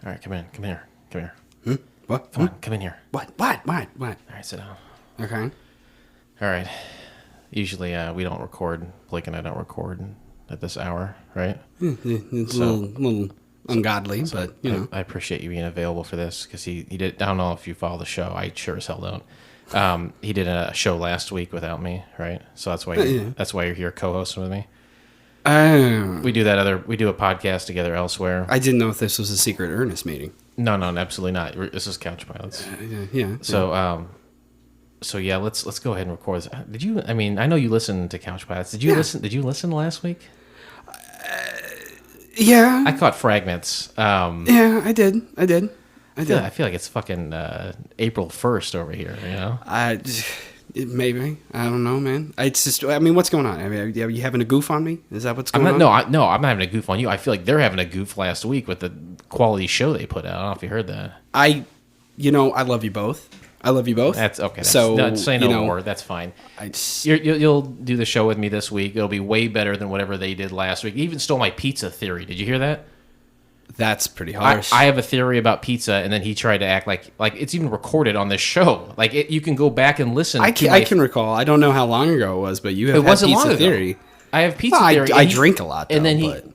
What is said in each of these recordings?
All right, come in. Come here. Come here. What? Come on, come in here. What? All right, sit down. Okay. All right. Usually we don't record. Blake and I don't record at this hour, right? It's a little ungodly, but, you know. I appreciate you being available for this because he did. I don't know if you follow the show. I sure as hell don't. He did a show last week without me, right? So that's why you're here co-hosting with me. We do a podcast together elsewhere. I didn't know if this was a secret Ernest meeting. No, absolutely not. This is Couch Pilots. Yeah. So yeah, let's go ahead and record this. Did you? I mean, I know you listened to Couch Pilots. Did you listen? Did you listen last week? Yeah. I caught fragments. Yeah, I did. I feel like it's fucking April 1st over here. You know. Maybe. I don't know, man. It's just. I mean, what's going on? I mean, are you having a goof on me? Is that what's going on? No, I'm not having a goof on you. I feel like they're having a goof last week with the quality show they put out. I don't know if you heard that. I love you both. That's okay. Say no more. That's fine. You'll do the show with me this week. It'll be way better than whatever they did last week. You even stole my pizza theory. Did you hear that? That's pretty harsh. I have a theory about pizza, and then he tried to act like it's even recorded on this show. Like you can go back and listen. I can recall. I don't know how long ago it was, but you have pizza theory. I have pizza theory. I drink a lot, though, and then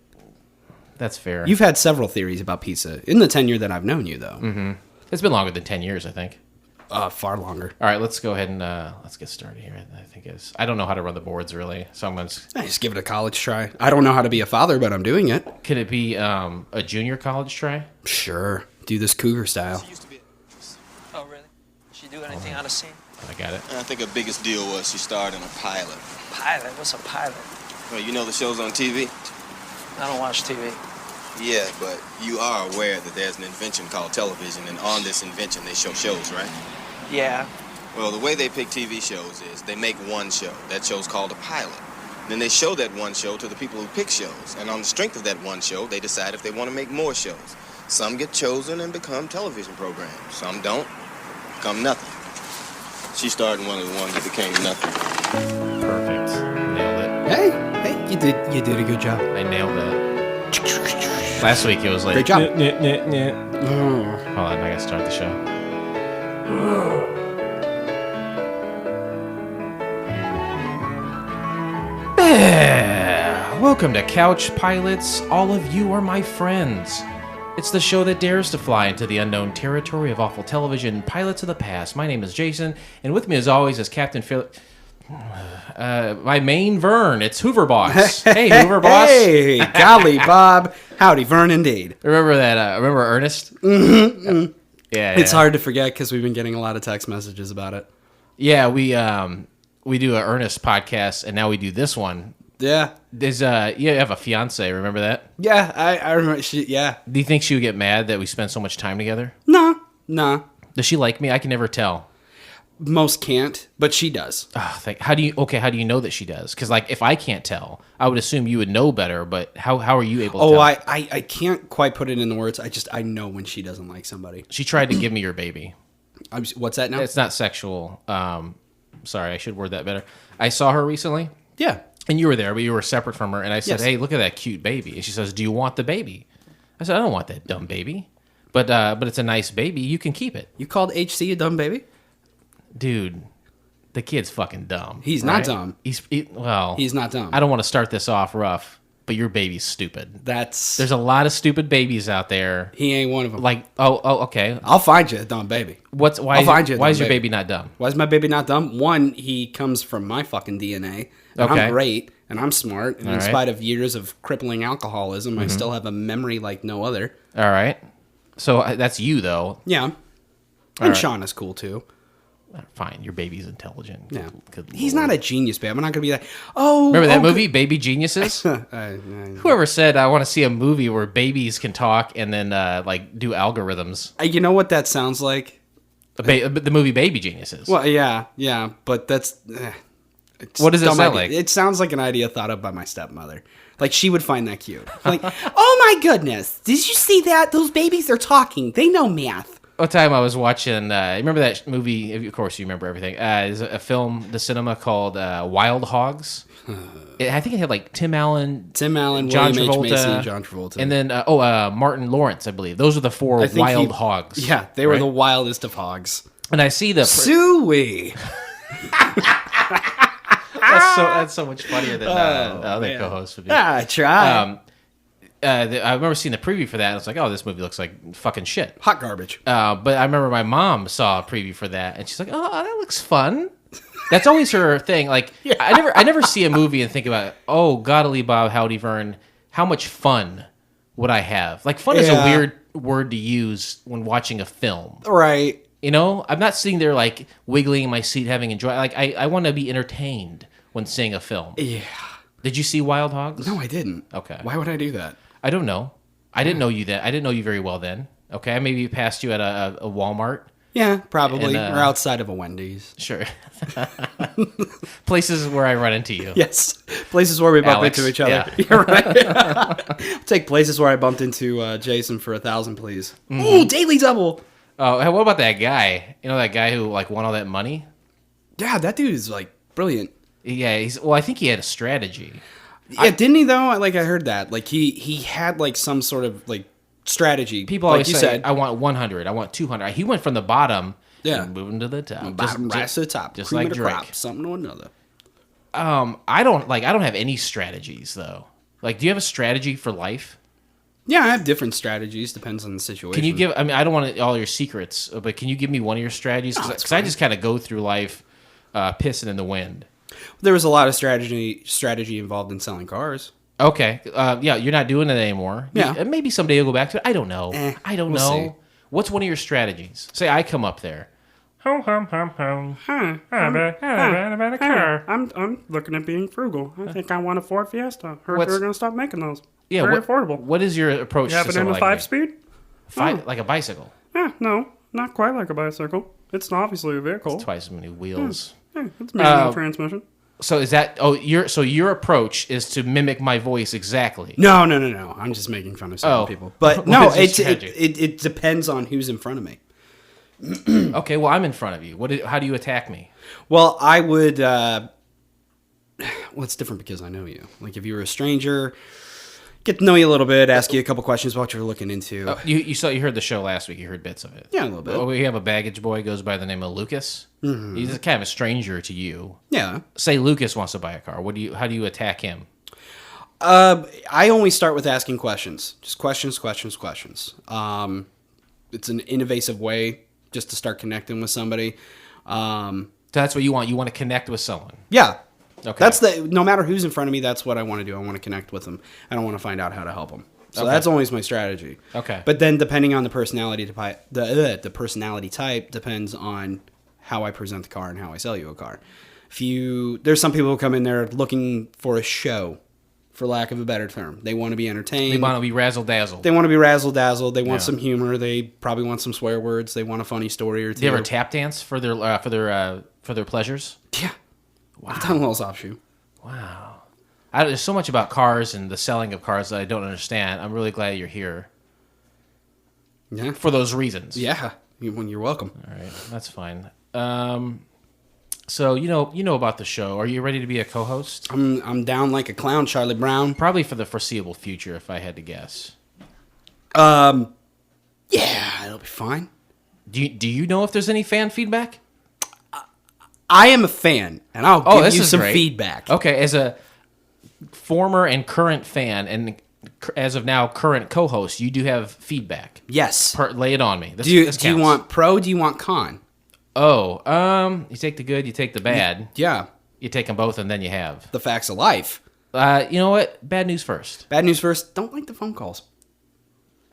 that's fair. You've had several theories about pizza in the tenure that I've known you, though. Mm-hmm. It's been longer than 10 years, I think. Far longer. All right, let's go ahead and let's get started here. I don't know how to run the boards really, so I'm gonna just give it a college try. I don't know how to be a father, but I'm doing it. Could it be a junior college try? Sure. Do this cougar style. She used to be. Oh, really? She do anything out of scene? I got it. I think her biggest deal was she starred in a pilot. Pilot? What's a pilot? Well, you know the shows on TV? I don't watch TV. Yeah, but you are aware that there's an invention called television, and on this invention they show shows, right? Yeah. Well, the way they pick TV shows is they make one show. That show's called a pilot. Then they show that one show to the people who pick shows, and on the strength of that one show, they decide if they want to make more shows. Some get chosen and become television programs. Some don't, become nothing. She starred in one of the ones that became nothing. Perfect. Nailed it. Hey, you did a good job. I nailed it. Last week it was like... Great job. Hold on, I gotta start the show. Welcome to Couch Pilots. All of you are my friends. It's the show that dares to fly into the unknown territory of awful television, pilots of the past. My name is Jason, and with me as always is Captain Phil... my main Vern. It's Hoover Boss. Hey, Hoover Boss. Hey, golly, Bob. Howdy, Vern, indeed. Remember that? Remember Ernest? Mm-hmm. Yeah. It's hard to forget because we've been getting a lot of text messages about it. Yeah, we do an Ernest podcast, and now we do this one. Yeah. There's you have a fiance. Remember that? Yeah, I remember. Yeah. Do you think she would get mad that we spend so much time together? No. Does she like me? I can never tell. Most can't, but she does. Oh, how do you know that she does? Because like if I can't tell, I would assume you would know better. But how are you able to tell? I can't quite put it into words. I know when she doesn't like somebody. She tried to give me your baby. What's that now? It's not sexual. Sorry, I should word that better. I saw her recently. Yeah. And you were there, but you were separate from her. And I said, Yes. Hey, look at that cute baby. And she says, do you want the baby? I said, I don't want that dumb baby. But it's a nice baby. You can keep it. You called HC a dumb baby? Dude, the kid's fucking dumb. He's not dumb. He's not dumb. I don't want to start this off rough, but your baby's stupid. There's a lot of stupid babies out there. He ain't one of them. Like, okay. I'll find you a dumb baby. Why is your baby not dumb? Why is my baby not dumb? One, he comes from my fucking DNA. And Okay. I'm great, and I'm smart, and All in right. spite of years of crippling alcoholism, I still have a memory like no other. All right. So that's you, though. Yeah. And right. Sean is cool, too. Fine, your baby's intelligent. Yeah. Good He's Lord. not a genius, babe. I'm not going to be like, oh. Remember that oh, movie, Baby Geniuses? Whoever said I want to see a movie where babies can talk and then like do algorithms? You know what that sounds like? The movie Baby Geniuses. Well, yeah, but that's... What does it dumb sound idea. like? It sounds like an idea thought up by my stepmother. Like, she would find that cute. Like, oh my goodness, did you see that? Those babies are talking. They know math. one time I was watching. Remember that movie? Of course, you remember everything. There's a film, the cinema called Wild Hogs. I think it had like Tim Allen, John William Travolta, H. Macy, John Travolta, and then Martin Lawrence, I believe. Those are the four wild hogs. Yeah, they were right? the wildest of hogs. And I see the Suey. That's so much funnier than the other co-host would be. I try. I remember seeing the preview for that, and I was like, "Oh, this movie looks like fucking shit, Hot garbage." But I remember my mom saw a preview for that, and she's like, "Oh, that looks fun." That's always her thing. Like, yeah. I never see a movie and think about, "Oh, Gottlieb Bob Howdy Vern, how much fun would I have?" Like, fun is a weird word to use when watching a film, right? You know, I'm not sitting there like wiggling in my seat, having enjoy. Like, I want to be entertained when seeing a film. Yeah. Did you see Wild Hogs? No, I didn't. Okay. Why would I do that? I don't know. I didn't know you then. I didn't know you very well then. Okay, I maybe passed you at a Walmart. Yeah, probably. And, or outside of a Wendy's. Sure. Places where I run into you. Yes. Places where we bump Alex, into each other. yeah. You're right. I'll take places where I bumped into Jason for 1,000, please. Mm-hmm. Ooh, daily double. Oh, what about that guy? You know that guy who like won all that money? Yeah, that dude is like brilliant. Yeah, I think he had a strategy. Yeah, didn't he though? I heard that. Like he had like some sort of like strategy. People like always you say, said, I want 100, I want 200. He went from the bottom, Yeah. moving to the top. bottom rise to the top, just cream like of the Drake. crop, something or another. I don't have any strategies though. Like, do you have a strategy for life? Yeah, I have different strategies. Depends on the situation. Can you give? I mean, I don't want all your secrets, but can you give me one of your strategies? Because I just kind of go through life pissing in the wind. There was a lot of strategy involved in selling cars. Okay, yeah, you're not doing it anymore. Yeah. Maybe someday you'll go back to it. I don't know. I don't we'll know. see. What's one of your strategies? Say I come up there. Hum, hum, hum, hum. About a car. I'm looking at being frugal. I think I want a Ford Fiesta. Heard What's- they're going to stop making those. Yeah, Very what, affordable. What is your approach You have to it in something a like 5-speed? Like a bicycle? Yeah, no, not quite like a bicycle. It's obviously a vehicle. Twice as many wheels. Yeah, it's manual transmission. So is that? Oh, your approach is to mimic my voice exactly. No. I'm just making fun of certain people. But What no, is your it strategy? it depends on who's in front of me. Okay, well I'm in front of you. How do you attack me? Well, I would. Well, it's different because I know you. Like if you were a stranger, get to know you a little bit, ask you a couple questions about what you're looking into. You heard the show last week. You heard bits of it. Yeah, a little bit. Well, we have a baggage boy goes by the name of Lucas. Mm-hmm. He's kind of a stranger to you. Yeah. Say Lucas wants to buy a car. How do you attack him? I only start with asking questions. Just questions. It's an innovative way just to start connecting with somebody. So that's what you want. You want to connect with someone. Yeah. Okay. No matter who's in front of me, that's what I want to do. I want to connect with them. I don't want to find out how to help them. So Okay. that's always my strategy. Okay. But then depending on the personality type, the personality type depends on how I present the car and how I sell you a car. There's some people who come in there looking for a show, for lack of a better term. They want to be entertained. They want to be razzle dazzled. They want to be razzle dazzled. They want Yeah. some humor. They probably want some swear words. They want a funny story or two. Do you ever tap dance for their pleasures? Yeah. Wow. I've done a little soft shoe. Wow. There's so much about cars and the selling of cars that I don't understand. I'm really glad you're here Yeah. for those reasons. Yeah. You're welcome. All right, that's fine. So you know about the show. Are you ready to be a co-host? I'm down like a clown, Charlie Brown. Probably for the foreseeable future, if I had to guess. Yeah, it'll be fine. Do you know if there's any fan feedback? I am a fan, and I'll give you some great. feedback. Okay, as a former and current fan, and as of now current co-host, you do have feedback. This Lay it on me. do you this do you counts. want pro? Do you want con? You take the good, you take the bad. Yeah, You take them both, and then you have. the facts of life. You know what? Bad news first. Bad news first. Don't like the phone calls.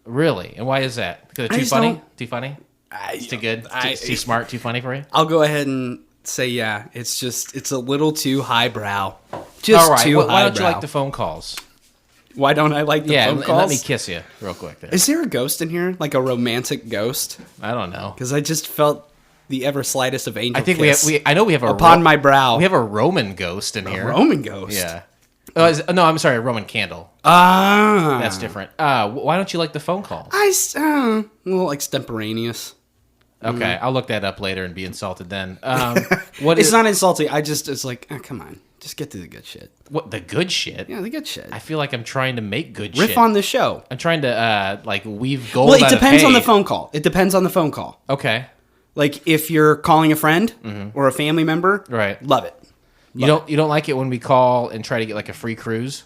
Really? And why is that? Because I they're too just funny? don't- Too funny? It's too good? Too smart? Too funny for you? I'll go ahead and say it's a little too highbrow. Just All right. too highbrow. Why don't you like the phone calls? Why don't I like the phone and calls? let me kiss you real quick there. Is there a ghost in here? Like a romantic ghost? I don't know. Because I just felt the ever slightest of angel I think kiss I know we have a upon my brow. We have a Roman ghost in a here. Roman ghost. Yeah. No, I'm sorry, a Roman candle. Ah. That's different. Why don't you like the phone calls? A little extemporaneous. Okay, I'll look that up later and be insulted then. What It's is not insulting. It's like, oh, come on. Just get to the good shit. what the good shit? Yeah, the good shit. I feel like I'm trying to make good shit. Riff on the show. I'm trying to weave gold. Well, it out of depends on the hay. phone call. It depends on the phone call. Okay, Like if you're calling a friend or a family member, Right. Love it. you don't like it when we call and try to get like a free cruise.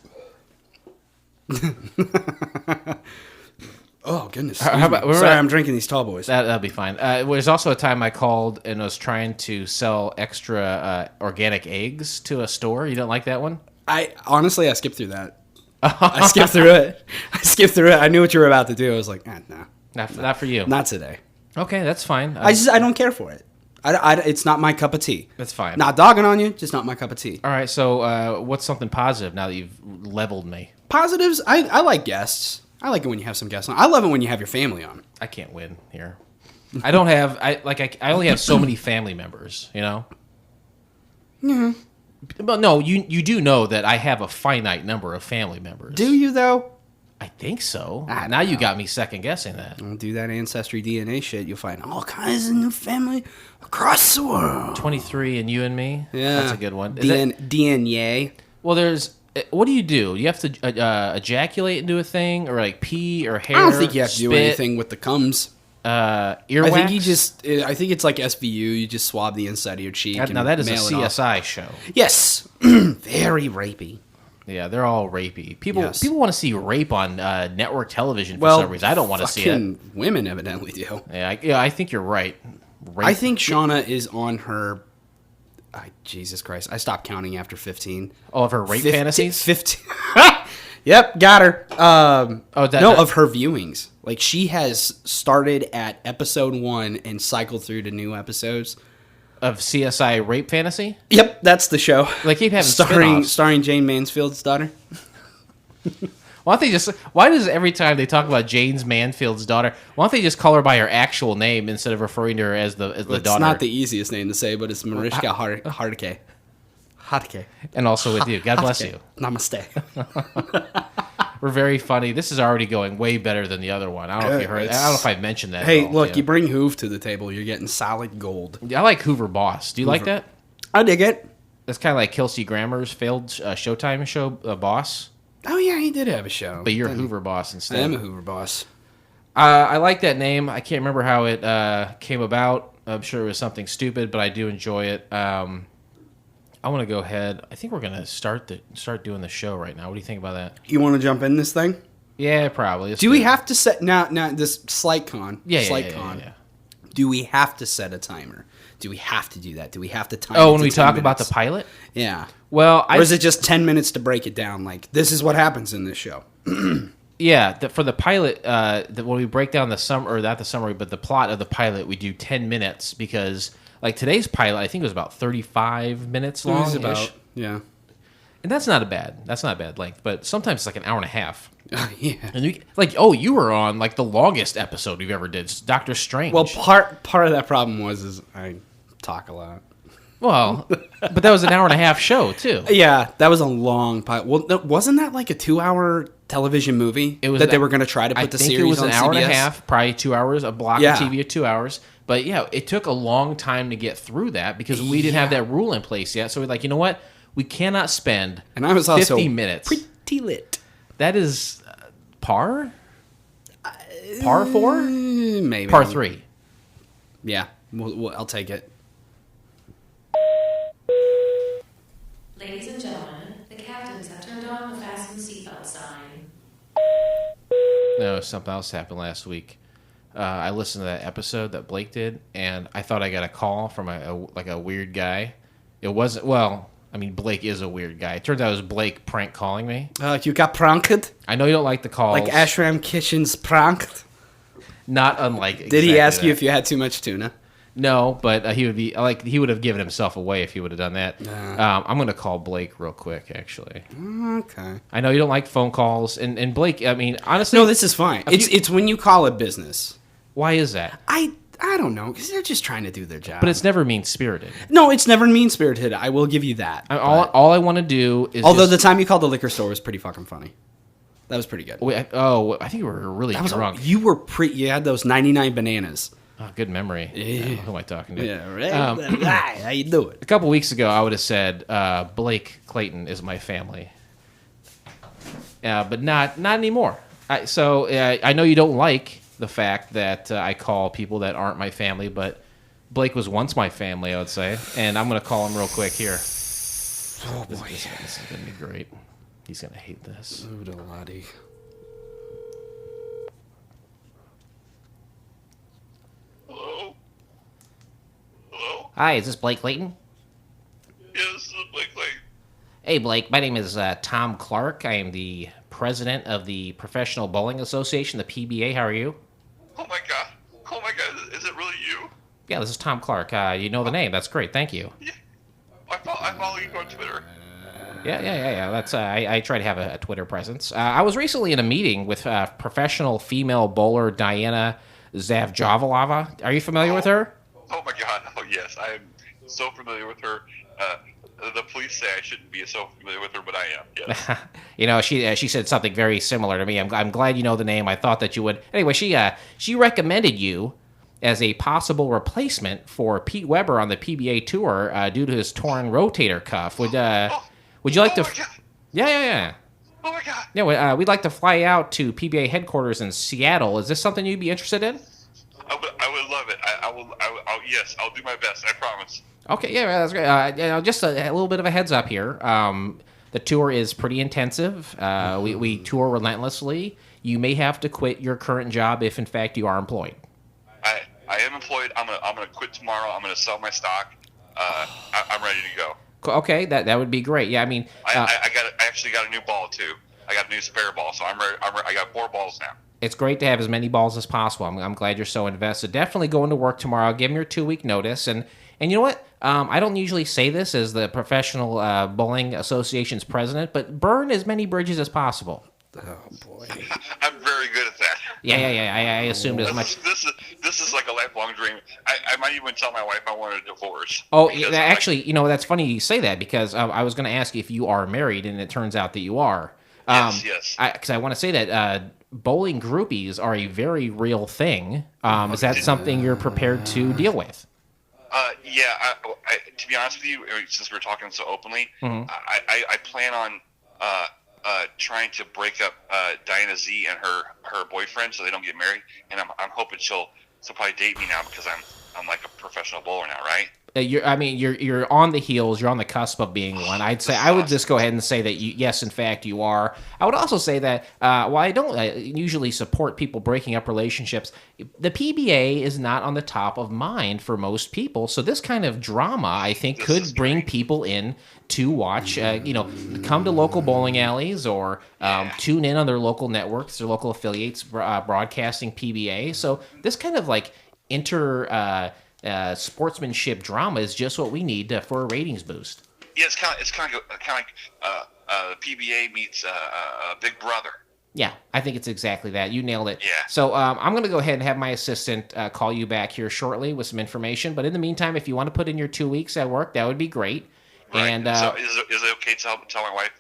Oh goodness. How about- Sorry, I'm drinking these tall boys. That'll be fine. There's also a time I called and was trying to sell extra organic eggs to a store. You don't like that one? I skipped through that. I skipped through it. I knew what you were about to do. I was like, no, Not for you. not today. Okay, that's fine. I don't care for it. It's not my cup of tea. That's fine. Not dogging on you, just not my cup of tea. All right, so what's something positive now that you've leveled me? Positives, I like guests. I like it when you have some guests on. I love it when you have your family on. I can't win here. I don't have. I only have so many family members. You know. Yeah. But no, you do know that I have a finite number of family members. Do you though? I think so. I Now don't you know. got me second guessing that. Don't do that ancestry DNA shit. You'll find all kinds of new family across the world. 23 and you and me. Yeah, That's a good one. Is that- DNA. well, there's. What do? You have to ejaculate into a thing, or like pee or hair? I don't think you have to do spit, anything with the cums. Earwax. I think you just. I think it's like SVU. You just swab the inside of your cheek. Now that is a mail it off. CSI show. Yes, very rapey. Yeah, they're all rapey. People Yes. want to see rape on network television for Well, some reason. I don't want to see it. fucking women evidently do. Yeah, I think you're right. Rape. I think Shauna is on her. Jesus Christ! I stopped counting after 15. Oh, of her rape fantasies? 15. Yep, got her. that- of her viewings. Like she has started at episode 1 and cycled through to new episodes. Of CSI rape fantasy? Yep, that's the show. They keep having spin-offs. starring Jane Mansfield's daughter. Why don't they just? Why does every time they talk about James Manfield's daughter, why don't they just call her by her actual name instead of referring to her as the It's daughter? not the easiest name to say, but it's Mariska Hargitay. Hargitay. And also with you. God bless you. Namaste. We're very funny. This is already going way better than the other one. I don't know if you heard. I don't know if I mentioned that. Hey, at all, look, yeah. you bring Hoove to the table, you're getting solid gold. I like Hoover Boss. Do you like Hoover. that? I dig it. That's kind of like Kelsey Grammer's failed Showtime show, Boss. Oh yeah, he did have a show. But you're Then- Hoover Boss I instead. am a Hoover boss. I like that name. I can't remember how it came about. I'm sure it was something stupid, but I do enjoy it. I want to go ahead. I think we're gonna start doing the show right now. What do you think about that? You want to jump in this thing? Yeah, probably. Let's Do we it. have to set now this slight con? Yeah, slight yeah, con. yeah. Do we have to set a timer? Do we have to do that? Do we have to time? Oh, it when to we 10 talk about the minutes? pilot. Yeah. Well, Or is it just 10 minutes to break it down? Like this is what happens in this show. Yeah, for the pilot, when we break down the not the summary, but the plot of the pilot, we do 10 minutes because, like today's pilot, I think it was about 35 minutes long. It was about yeah. And that's not a bad length, but sometimes it's like an hour and a half. Yeah. And you were on like the longest episode we've ever did, Doctor Strange. Well, part of that problem is I talk a lot. Well, but that was an hour and a half show too. Yeah, that was a long pilot. Well, wasn't that like a 2-hour television movie It was that they were going to try to put the series on it was an hour CBS? and a half, probably 2 hours, a block Yeah. of TV of 2 hours. But yeah, it took a long time to get through that because we didn't have that rule in place yet. So we're like, you know what? We cannot spend And I was also 50 minutes. pretty lit. That is par? Par 4? Maybe Par 3. Yeah, I'll take it. Ladies and gentlemen, the captains have turned on the fasten seatbelt sign. No, something else happened last week. I listened to that episode that Blake did, and I thought I got a call from a weird guy. It wasn't, well, I mean, Blake is a weird guy. It turns out it was Blake prank calling me. You got pranked? I know you don't like the calls. Like Ashram Kitchen's pranked? Not unlike Did he exactly ask you that. if you had too much tuna? No, but he would have given himself away if he would have done that. I'm going to call Blake real quick, actually. Okay. I know you don't like phone calls, and Blake, I mean, honestly... No, this is fine. It's when you call it business. Why is that? I don't know, because they're just trying to do their job. But it's never mean-spirited. No, it's never mean-spirited. I will give you that. All I want to do is Although just, the time you called the liquor store was pretty fucking funny. That was pretty good. I think we were really drunk. You were you had those 99 bananas. Oh, good memory. Who am I talking to? Yeah, right. How you doing? A couple weeks ago, I would have said Blake Clayton is my family, but not anymore. I know you don't like the fact that I call people that aren't my family, but Blake was once my family, I would say, and I'm going to call him real quick here. Oh boy, this is going to be great. He's going to hate this. Oodalati. Hello? Hello? Hi, is this Blake Clayton? Yes, this is Blake Clayton. Hey, Blake. My name is Tom Clark. I am the president of the Professional Bowling Association, the PBA. How are you? Oh my god. Oh my god, is it really you? Yeah, this is Tom Clark. You know the name. That's great. Thank you. Yeah. I follow you on Twitter. Yeah. That's I try to have a Twitter presence. I was recently in a meeting with professional female bowler Diana Zavjavalova. Are you familiar with her? Oh my god. Oh yes, I am so familiar with her. The police say I shouldn't be so familiar with her, but I am. Yes. She said something very similar to me. I'm glad you know the name. I thought that you would. Anyway, she recommended you as a possible replacement for Pete Weber on the PBA tour due to his torn rotator cuff. Would you like to? My god. Yeah. Oh my god. Yeah, we'd like to fly out to PBA headquarters in Seattle. Is this something you'd be interested in? I would love it. Yes, I'll do my best. I promise. Okay, yeah, that's great. Just a little bit of a heads up here. The tour is pretty intensive. We tour relentlessly. You may have to quit your current job if, in fact, you are employed. I am employed. I'm gonna quit tomorrow. I'm gonna sell my stock. I'm ready to go. Okay, that would be great. Yeah, I mean, I actually got a new ball too. I got a new spare ball, so I'm ready. I got 4 balls now. it's great to have as many balls as possible. I'm glad you're so invested. Definitely go into work tomorrow. Give them your 2-week notice. And you know what? I don't usually say this as the Professional Bowling Association's president, but burn as many bridges as possible. Oh, boy. I'm very good at that. Yeah. I assumed as much. This is like a lifelong dream. I might even tell my wife I want a divorce. Oh, actually, you know, that's funny you say that because I was going to ask you if you are married, and it turns out that you are. Yes. Because I want to say that bowling groupies are a very real thing. Is that something you're prepared to deal with? Yeah. To be honest with you, since we're talking so openly, I plan on trying to break up Diana Z and her boyfriend so they don't get married, and I'm hoping she'll probably date me now because I'm like a professional bowler now, right? You're on the heels. You're on the cusp of being one. I would just go ahead and say that yes, in fact, you are. I would also say that while I don't usually support people breaking up relationships, the PBA is not on the top of mind for most people. So this kind of drama, I think, could bring people in to watch. Come to local bowling alleys or tune in on their local networks, their local affiliates broadcasting PBA. So this kind of like sportsmanship drama is just what we need for a ratings boost. Yeah, it's kind of like PBA meets Big Brother. Yeah, I think it's exactly that. You nailed it. Yeah. So I'm going to go ahead and have my assistant call you back here shortly with some information. But in the meantime, if you want to put in your 2 weeks at work, that would be great. Right. And so is it okay to tell my wife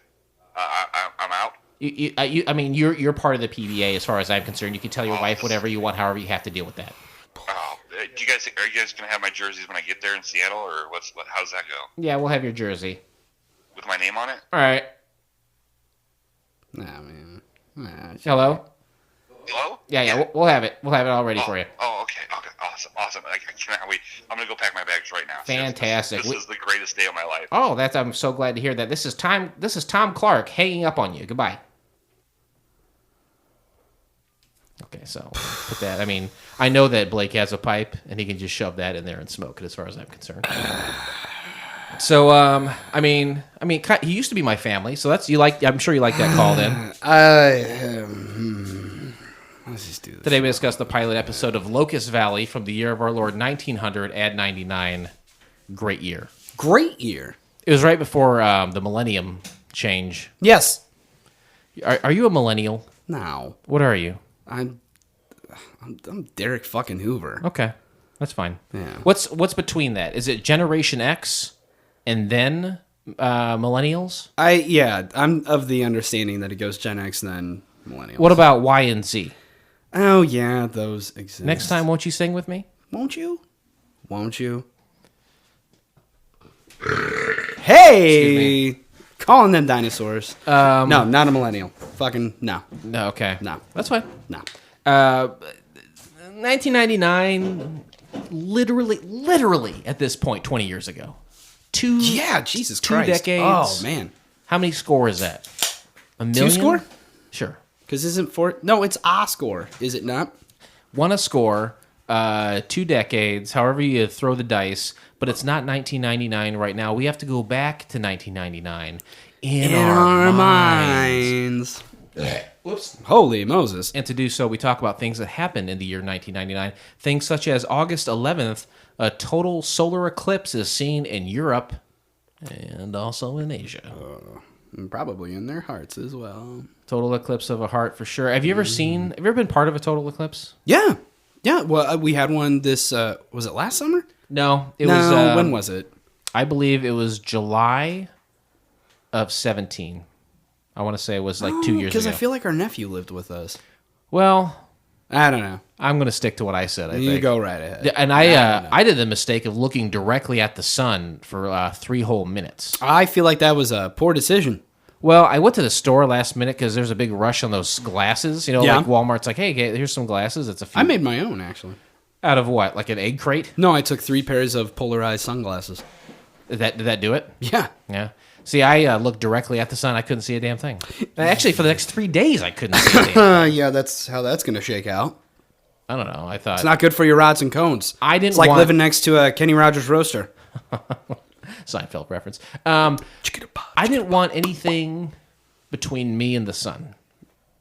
I'm out? You're part of the PBA as far as I'm concerned. You can tell your wife whatever you want, however you have to deal with that. Are you guys gonna have my jerseys when I get there in Seattle, or how's that go? Yeah, we'll have your jersey with my name on it. All right. Nah, man. Hello. Hello? Yeah. We'll have it. We'll have it all ready for you. Oh, okay. Awesome. I cannot wait. I'm gonna go pack my bags right now. Fantastic. This is the greatest day of my life. Oh, I'm so glad to hear that. This is Tom Clark hanging up on you. Goodbye. Okay, so put that. I mean, I know that Blake has a pipe, and he can just shove that in there and smoke it, as far as I'm concerned. So, he used to be my family, so that's you like. I'm sure you like that call. Then let's just do this. Today we discuss the pilot episode of Locust Valley from the year of our Lord 1900 at 99. Great year. Great year. It was right before the millennium change. Yes. Are you a millennial? No. What are you? I'm Derek fucking Hoover. Okay, that's fine. Yeah. What's between that? Is it Generation X and then millennials? I'm of the understanding that it goes Gen X then millennials. What about Y and Z? Oh yeah, those exist. Next time, won't you sing with me? Won't you? Won't you? Hey! Calling them dinosaurs. No, not a millennial. Fucking no. No, okay. No. That's fine. No. 1999, literally at this point, 20 years ago. Jesus two Christ. decades. Oh, man. How many score is that? A million? 2 score? Sure. Because isn't 4... No, it's a score. Is it not? One a score, 2 decades, however you throw the dice, but it's not 1999 right now. We have to go back to 1999 in our minds. Whoops. Holy Moses. And to do so, we talk about things that happened in the year 1999. Things such as August 11th, a total solar eclipse is seen in Europe and also in Asia. And probably in their hearts as well. Total eclipse of a heart for sure. Have you ever been part of a total eclipse? Yeah. Yeah. Well, we had one this, was it last summer? No. When was it? I believe it was July of 17. I want to say it was like 2 years ago. Because I feel like our nephew lived with us. Well, I don't know. I'm going to stick to what I said. You go right ahead. And I did the mistake of looking directly at the sun for 3 whole minutes. I feel like that was a poor decision. Well, I went to the store last minute because there's a big rush on those glasses. You know, like Walmart's like, hey, here's some glasses. It's a few. I made my own, actually. Out of what? Like an egg crate? No, I took 3 pairs of polarized sunglasses. Did that do it? Yeah. Yeah. See, I looked directly at the sun. I couldn't see a damn thing. Actually, for the next 3 days, I couldn't see a damn thing. Yeah, that's how that's going to shake out. I don't know. I thought it's not good for your rods and cones. It's like living next to a Kenny Rogers roaster. Seinfeld reference. I didn't want anything between me and the sun.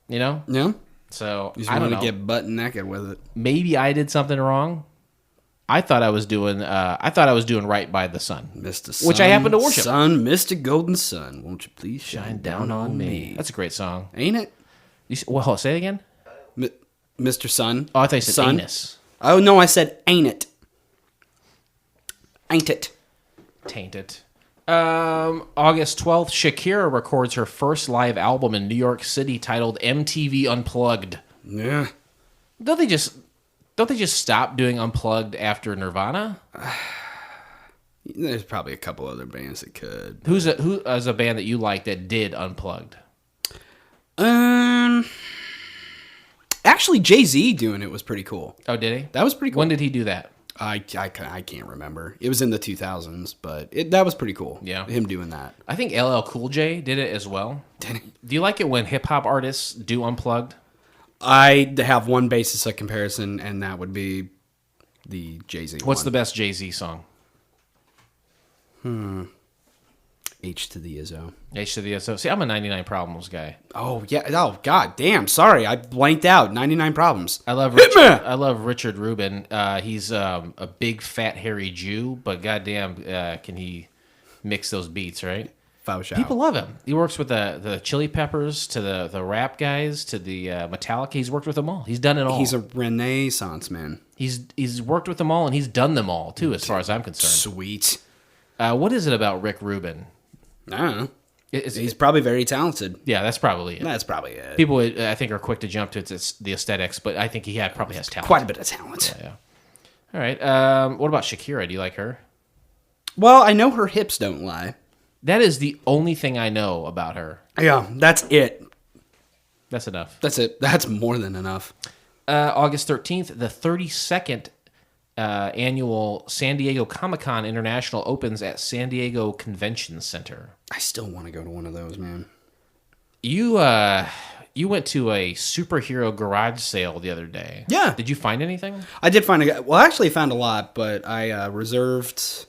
You know? Yeah. So you just I don't want to know. get butt naked with it. Maybe I did something wrong. I thought I was doing right by the sun, Mr. Sun, which I happen to worship. Sun, Mr. Golden Sun, won't you please shine down on me? That's a great song, ain't it? Well, say it again. Mr. Sun. Oh, I thought you said Sun. anus. Oh no, I said ain't it? Ain't it? Taint it. August 12th, Shakira records her first live album in New York City titled MTV Unplugged. Yeah. Don't they just stop doing Unplugged after Nirvana? There's probably a couple other bands that could. Who is a band that you like that did Unplugged? Actually, Jay-Z doing it was pretty cool. Oh, did he? That was pretty cool. When did he do that? I can't remember. It was in the 2000s, but that was pretty cool. Yeah. Him doing that. I think LL Cool J did it as well. Did he? Do you like it when hip-hop artists do Unplugged? I have one basis of comparison, and that would be the Jay-Z What's one. the best Jay-Z song? H to the Izzo. H to the SO. See, I'm a 99 Problems guy. Oh, yeah. Oh, God damn. Sorry. I blanked out. 99 Problems. I love Richard Rubin. He's a big, fat, hairy Jew, but goddamn, can he mix those beats, right? Faux shout. People love him. He works with the Chili Peppers, to the rap guys, to the Metallica. He's worked with them all. He's done it all. He's a renaissance man. He's worked with them all, and he's done them all, too, as far as I'm concerned. Sweet. What is it about Rick Rubin? I don't know. He's He's probably very talented. Yeah, that's probably it. That's probably it. People, I think, are quick to jump to it's the aesthetics, but I think he probably has talent. Quite a bit of talent. Yeah. All right. What about Shakira? Do you like her? Well, I know her hips don't lie. That is the only thing I know about her. Yeah, that's it. That's enough. That's it. That's more than enough. August 13th, the 32nd annual San Diego Comic-Con International opens at San Diego Convention Center. I still want to go to one of those, man. You went to a superhero garage sale the other day. Yeah. Did you find anything? I did find I actually found a lot, but I reserved...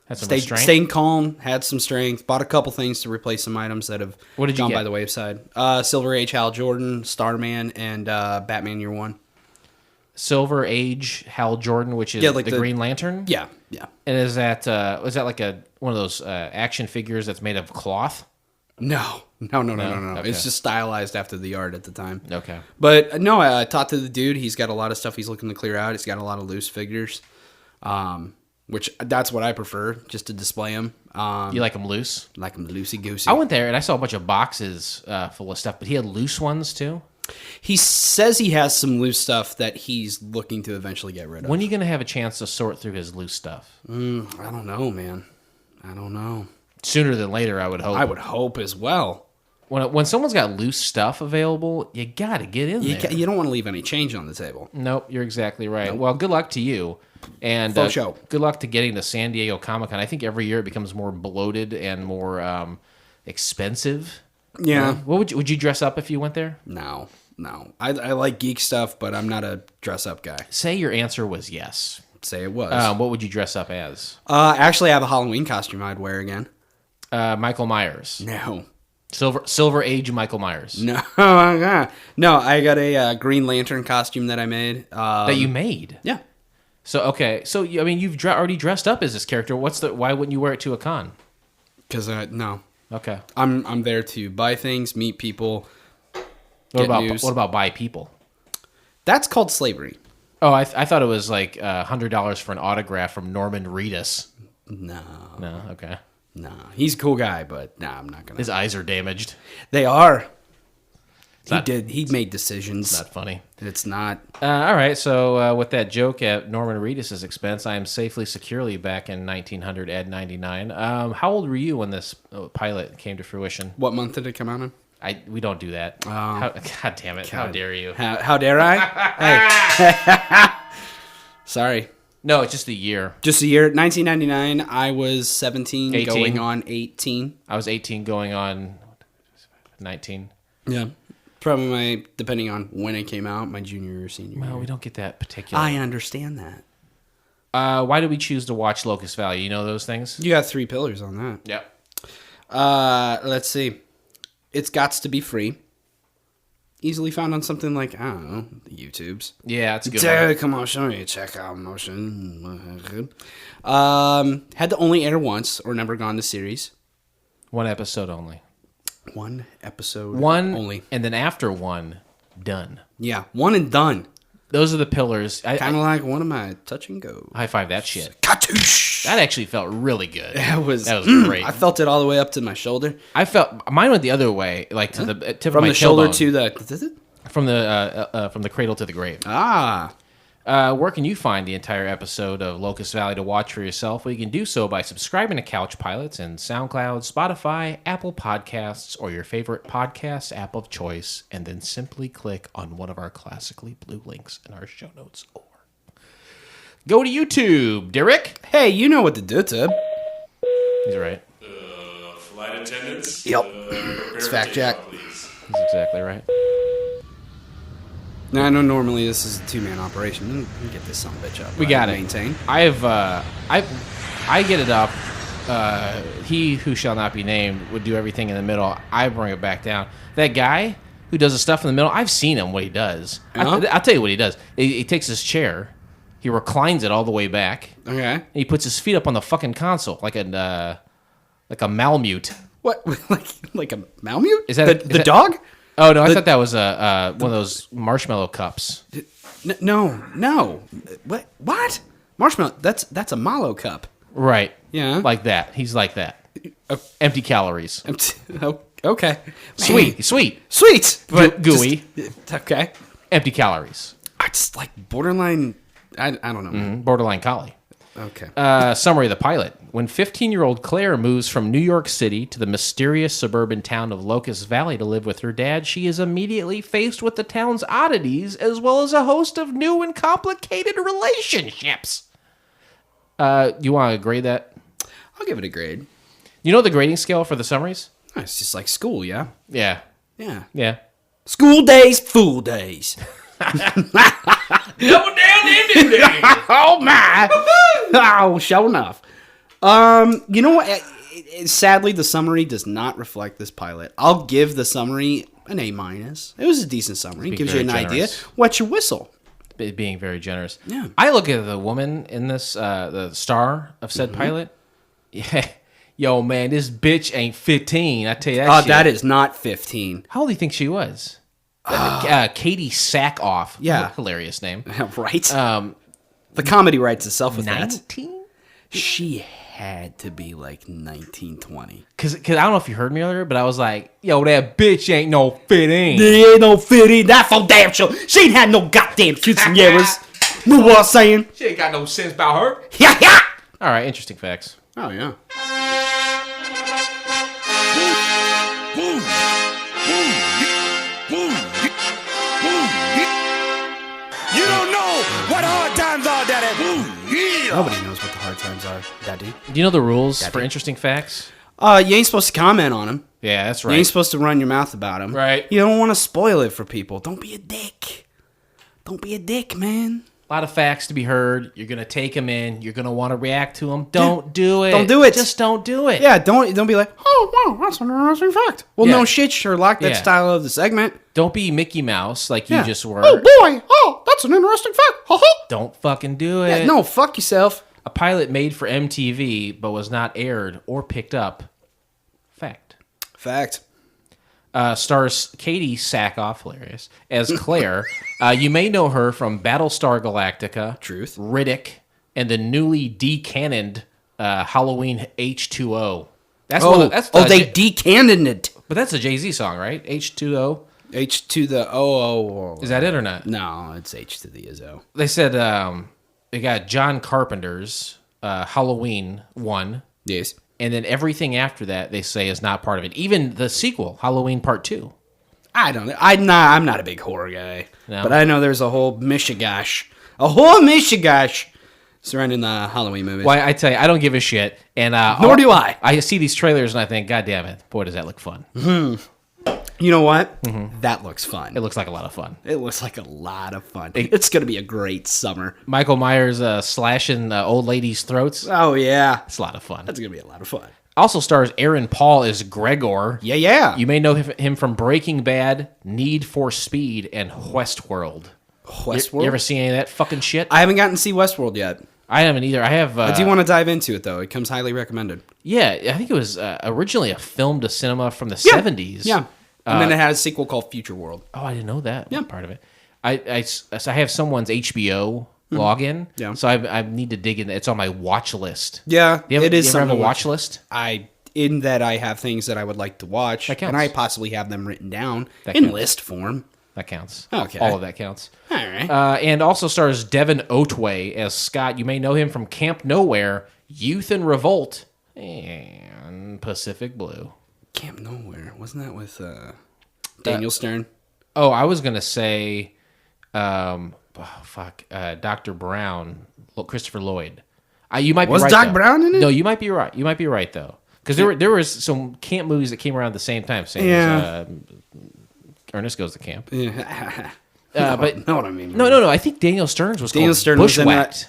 Had some restraint? Stayed calm, had some strength, bought a couple things to replace some items that have gone by the wayside. Silver Age Hal Jordan, Starman, and Batman Year One. Silver Age Hal Jordan, which is the Green Lantern? Yeah. And is that like one of those action figures that's made of cloth? No. Okay. It's just stylized after the art at the time. Okay. But no, I talked to the dude. He's got a lot of stuff he's looking to clear out. He's got a lot of loose figures. Which that's what I prefer, just to display them. You like them loose? Like them loosey-goosey. I went there and I saw a bunch of boxes full of stuff, but he had loose ones too. He says he has some loose stuff that he's looking to eventually get rid of. When are you going to have a chance to sort through his loose stuff? I don't know, man. I don't know. Sooner than later, I would hope. I would hope as well. When someone's got loose stuff available, you got to get in there. You don't want to leave any change on the table. Nope, you're exactly right. Well, good luck to you. And Full show. Good luck to getting to San Diego Comic-Con. I think every year it becomes more bloated and more expensive. Yeah. What would you dress up if you went there? No. I like geek stuff, but I'm not a dress-up guy. Say your answer was yes. Say it was. What would you dress up as? Actually, I have a Halloween costume I'd wear again. Michael Myers. No. Silver Age Michael Myers. No. No, I got a Green Lantern costume that I made. That you made? Yeah. So, okay. So, I mean, you've already dressed up as this character. Why wouldn't you wear it to a con? Because, no. Okay. I'm there to buy things, meet people, What news. about buy people? That's called slavery. Oh, I thought it was like $100 for an autograph from Norman Reedus. No. No, okay. No. He's a cool guy, but I'm not going to. His eyes are damaged. They are. Not- He made decisions. Not funny. It's not. All right, so with that joke at Norman Reedus' expense, I am safely, securely back in 1900 Ed 99. How old were you when this pilot came to fruition? What month did it come out in? We don't do that. God damn it. How dare you? How dare I? Hey. Sorry. No, it's just a year. Just a year. 1999, I was 17, 18. going on 18. I was 18 going on 19. Yeah. Probably depending on when it came out, my junior or senior year. Well, we don't get that particular. I understand that. Why did we choose to watch Locust Valley? You know those things? You got 3 pillars on that. Yep. Let's see. It's got to be free. Easily found on something like, I don't know, the YouTubes. Yeah, it's a good one. Come on, show me. Check out Motion. Had to only air once or never gone to series. One episode only. One episode One only. And then after one, done. Yeah, one and done. Those are the pillars. Kind of like one of my touch and go. High five that shit. Katoosh! That actually felt really good. That was great. I felt it all the way up to my shoulder. I felt mine went the other way, like to the tip From of my the shoulder tailbone. to the... from the cradle to the grave. Where can you find the entire episode of Locust Valley to watch for yourself? Well, you can do so by subscribing to Couch Pilots and SoundCloud, Spotify, Apple Podcasts, or your favorite podcast app of choice, and then simply click on one of our classically blue links in our show notes. Or go to YouTube, Derek. Hey, you know what to do, Tib. He's right. Flight attendants. Yep. It's fact check. He's exactly right. Now, I know normally this is a 2-man operation. Let me get this son of a bitch up. We got it. Maintain. I get it up. He who shall not be named would do everything in the middle. I bring it back down. That guy who does the stuff in the middle, I've seen him what he does. Uh-huh. I'll tell you what he does. He takes his chair, he reclines it all the way back, Okay. and he puts his feet up on the fucking console like a Malamute. What? like a Malamute? Is that the dog? Oh no, I thought that was one of those marshmallow cups. No. What? Marshmallow. That's a Malo cup. Right. Yeah. Like that. He's like that. Empty calories. Okay. Sweet. But gooey. Okay. Empty calories. It's like borderline. I don't know. Borderline collie. Okay. Summary of the pilot. When 15-year-old Claire moves from New York City to the mysterious suburban town of Locust Valley to live with her dad, she is immediately faced with the town's oddities as well as a host of new and complicated relationships. You want to grade that? I'll give it a grade. You know the grading scale for the summaries? It's just like school, yeah? Yeah. Yeah. School days, fool days. Double down into days. Oh, my. Oh, sure enough. You know what? Sadly, the summary does not reflect this pilot. I'll give the summary an A-. It was a decent summary. Gives you an idea. What's your whistle? Being very generous. Yeah. I look at the woman in this, the star of said pilot. Yeah. Yo, man, this bitch ain't 15. I tell you that shit. That is not 15. How old do you think she was? Katie Sackoff. Yeah. Hilarious name. Right? The comedy writes itself with 19? She had to be like 19, 20. Cause I don't know if you heard me earlier, but I was like, yo, that bitch ain't no fitting. There ain't no fitting. That's for damn sure. She ain't had no goddamn quinceañeras. Know what I'm saying? She ain't got no sense about her. Yeah, yeah. All right, interesting facts. Oh, yeah. You don't know what hard times are, Daddy. Yeah. Nobody knows what the hard times are, Daddy. Do you know the rules for interesting facts? You ain't supposed to comment on them. Yeah, that's You right. ain't supposed to run your mouth about them. Right. You don't want to spoil it for people. Don't be a dick. Don't be a dick, man. A lot of facts to be heard. You're gonna take them in. You're gonna want to react to them. Don't do it. Don't do it. Just don't do it. Yeah, don't be like, oh, wow, that's an interesting fact. Well, Yeah. no shit, Sherlock. That's Yeah. style of the segment. Don't be Mickey Mouse like you just were. Oh, boy. Oh, that's an interesting fact. Ha-ha. Don't fucking do it. Yeah, no, fuck yourself. A pilot made for MTV but was not aired or picked up. Fact. Fact. Stars Katie Sackhoff, hilarious, as Claire. You may know her from Battlestar Galactica, Truth, Riddick, and the newly decannoned Halloween H2O. That's they decannoned it. But that's a Jay-Z song, right? H2O. H to the O. Is that it or not? No, it's H to the Izzo. They said they got John Carpenter's Halloween 1. Yes. And then everything after that, they say, is not part of it. Even the sequel, Halloween Part 2. I don't know. I'm not a big horror guy. No. But I know there's a whole mishigash surrounding the Halloween movies. Why, I tell you, I don't give a shit. And Nor do I. I see these trailers and I think, God damn it, boy, does that look fun. You know what? That looks fun. It looks like a lot of fun. It looks like a lot of fun. It's going to be a great summer. Michael Myers slashing old ladies' throats. Oh, yeah. It's a lot of fun. That's going to be a lot of fun. Also stars Aaron Paul as Gregor. Yeah, yeah. You may know him from Breaking Bad, Need for Speed, and Westworld. Westworld? You ever seen any of that fucking shit? I haven't gotten to see Westworld yet. I haven't either. I have. I do want to dive into it, though. It comes highly recommended. Yeah, I think it was originally a film to cinema from the 70s. Yeah. And then it had a sequel called Future World. Oh, I didn't know that part of it. So I have someone's HBO login. Yeah. So I need to dig in. It's on my watch list. Yeah, it is. You ever have a something watch list? In that I have things that I would like to watch, That counts. and I possibly have them written down That in counts. list form. That counts. Okay. All of that counts. All right. And also stars Devin Otway as Scott. You may know him from Camp Nowhere, Youth and Revolt, and Pacific Blue. Camp Nowhere. Wasn't that with Daniel Stern? Oh, I was going to say, Dr. Brown, Christopher Lloyd. You might be Was right. Doc though. Brown in it? No, you might be right. You might be right, though. Because there was some camp movies that came around at the same time. Same as Ernest Goes to Camp. Yeah. But know what I mean? No. I think Daniel Stearns was Daniel called Stern was in Bushwhacked.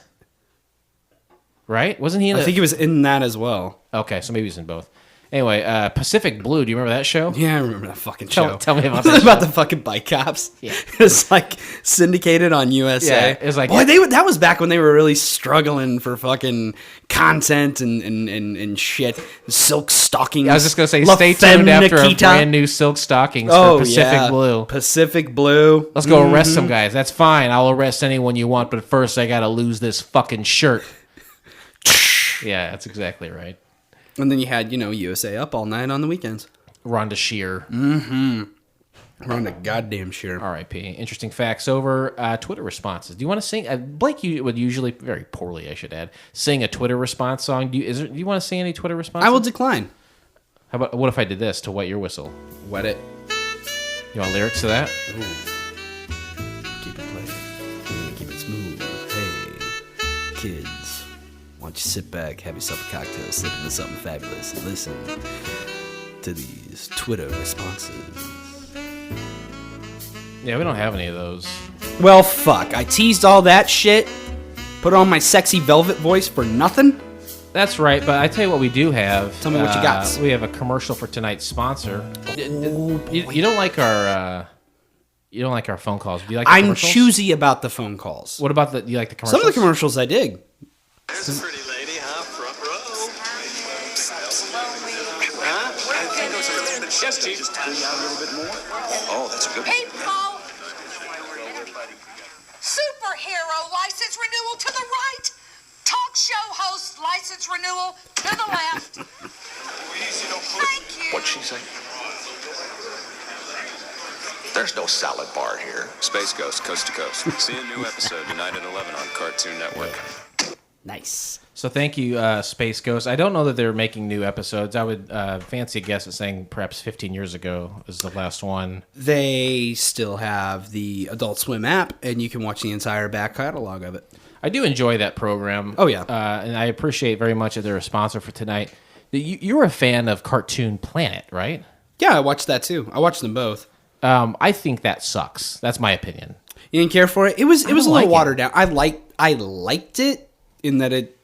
Right? Wasn't he in I think he was in that as well. Okay, so maybe he's in both. Anyway, Pacific Blue. Do you remember that show? Yeah, I remember that fucking show. Tell me about Was it that about show. the fucking bike cops. Yeah. It's like syndicated on USA. Yeah, it was like- boy, that was back when they were really struggling for fucking content and shit. Silk stockings. I was just gonna say, La stay Femme tuned after a Nikita. brand new Silk Stockings for Pacific Blue. Pacific Blue. Let's go arrest some guys. That's fine. I'll arrest anyone you want, but first I gotta lose this fucking shirt. Yeah, that's exactly right. And then you had, USA Up all night on the weekends. Rhonda Shear. We're on the goddamn share. R.I.P. Interesting facts over Twitter responses. Do you want to sing? Blake you would usually, very poorly I should add, sing a Twitter response song. Do you want to sing any Twitter responses? I will decline. How about, what if I did this to wet your whistle? Wet it. You want lyrics to that? Ooh. Keep it playing. Keep it smooth. Hey, kids. Why don't you sit back, have yourself a cocktail, slip into something fabulous, and listen to these Twitter responses. Yeah, we don't have any of those. Well, fuck. I teased all that shit, put on my sexy velvet voice for nothing? That's right, but I tell you what we do have. Tell me what you got. We have a commercial for tonight's sponsor. You don't like our... You don't like our phone calls. Do you like the I'm commercials? choosy about the phone calls. What about do you like the commercials? Some of the commercials I dig. There's a pretty lady, huh? Front row. Yes, Chief. Just tell you out a little bit more. Oh, that's a good one. People! Superhero license renewal to the right! Talk show host license renewal to the left. Thank you. What'd she say? There's no salad bar here. Space Ghost, Coast to Coast. See a new episode tonight at 11 on Cartoon Network. Nice. So thank you, Space Ghost. I don't know that they're making new episodes. I would fancy a guess at saying perhaps 15 years ago is the last one. They still have the Adult Swim app, and you can watch the entire back catalog of it. I do enjoy that program. Oh, yeah. And I appreciate very much that they're a sponsor for tonight. You're a fan of Cartoon Planet, right? Yeah, I watched that too. I watched them both. I think that sucks. That's my opinion. You didn't care for it? It was a little like watered down. I liked it in that it,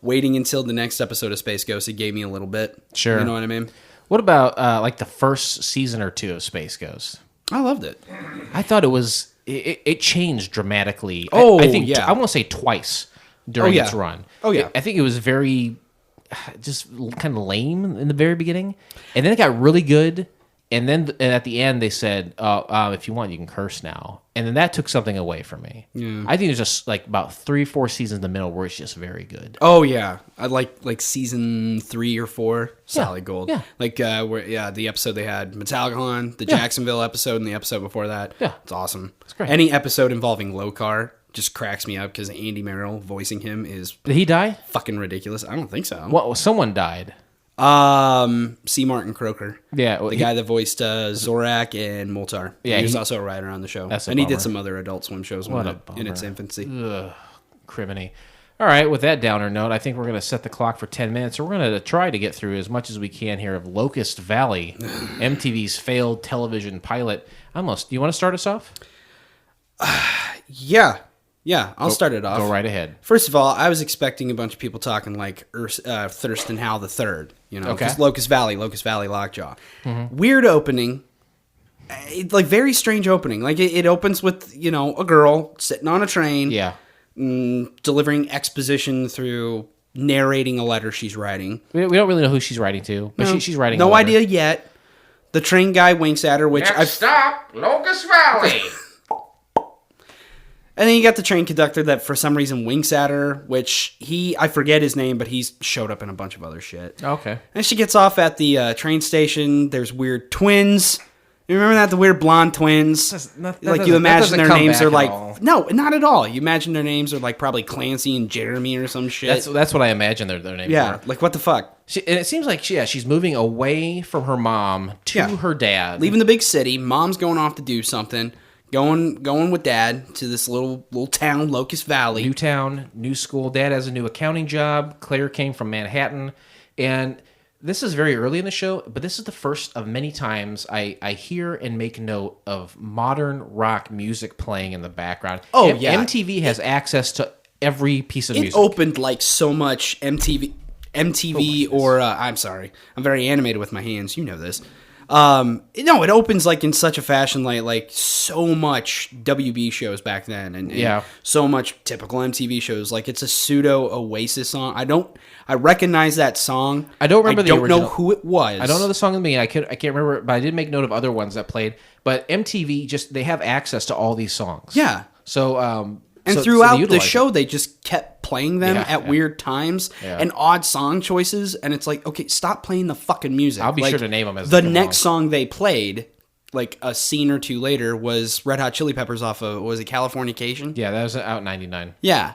waiting until the next episode of Space Ghost, it gave me a little bit. Sure. You know what I mean? What about like the first season or two of Space Ghost? I loved it. I thought it changed dramatically. Oh, I think yeah. I want to say twice during its run. Oh, yeah. I think it was very just kind of lame in the very beginning, and then it got really good. And then at the end, they said, if you want, you can curse now. And then that took something away from me. Yeah. I think there's just like about 3-4 seasons in the middle where it's just very good. Oh, yeah. I like season 3 or 4, solid gold. Yeah. Like, the episode they had Metallica on, the Jacksonville episode, and the episode before that. Yeah. It's awesome. It's great. Any episode involving Lokar just cracks me up because Andy Merrill voicing him is... Did he die? Fucking ridiculous. I don't think so. Well, someone died. C. Martin Croker. Yeah. The guy that voiced Zorak and Moltar. Yeah. He was also a writer on the show. And he did some other Adult Swim shows in its infancy. Ugh, criminy. All right, with that downer note, I think we're going to set the clock for 10 minutes. We're going to try to get through as much as we can here of Locust Valley, MTV's failed television pilot. Do you want to start us off? Yeah. Yeah, I'll start it off. Go right ahead. First of all, I was expecting a bunch of people talking like Thurston Howell the Third, because Locust Valley Lockjaw. Mm-hmm. Weird opening, like very strange opening. Like it opens with a girl sitting on a train, delivering exposition through narrating a letter she's writing. We don't really know who she's writing to, but she's writing. No idea yet. The train guy winks at her, which stop, Locust Valley. And then you got the train conductor that for some reason winks at her, which I forget his name, but he's showed up in a bunch of other shit. Okay. And she gets off at the train station. There's weird twins. You remember that? The weird blonde twins? You imagine their names are like... No, not at all. You imagine their names are like probably Clancy and Jeremy or some shit. That's what I imagine their names are. Yeah, like what the fuck? And it seems like she's moving away from her mom to her dad. Leaving the big city. Mom's going off to do something. Going with Dad to this little town, Locust Valley. New town, new school. Dad has a new accounting job. Claire came from Manhattan. And this is very early in the show, but this is the first of many times I hear and make note of modern rock music playing in the background. Oh, yeah. MTV has access to every piece of music. It opened like so much MTV I'm sorry. I'm very animated with my hands. You know this. It opens like in such a fashion like so much WB shows back then and so much typical MTV shows. Like it's a pseudo Oasis song. I recognize that song. I don't remember the original. I don't know who it was. I don't know the song in the beginning. I can't remember, but I did make note of other ones that played. But MTV they have access to all these songs. Yeah. So throughout the show, they just kept playing them at weird times and odd song choices. And it's like, okay, stop playing the fucking music. I'll be sure to name them as the next song they played, like a scene or two later, was Red Hot Chili Peppers off of, was it Californication? Yeah, that was out in 99. Yeah.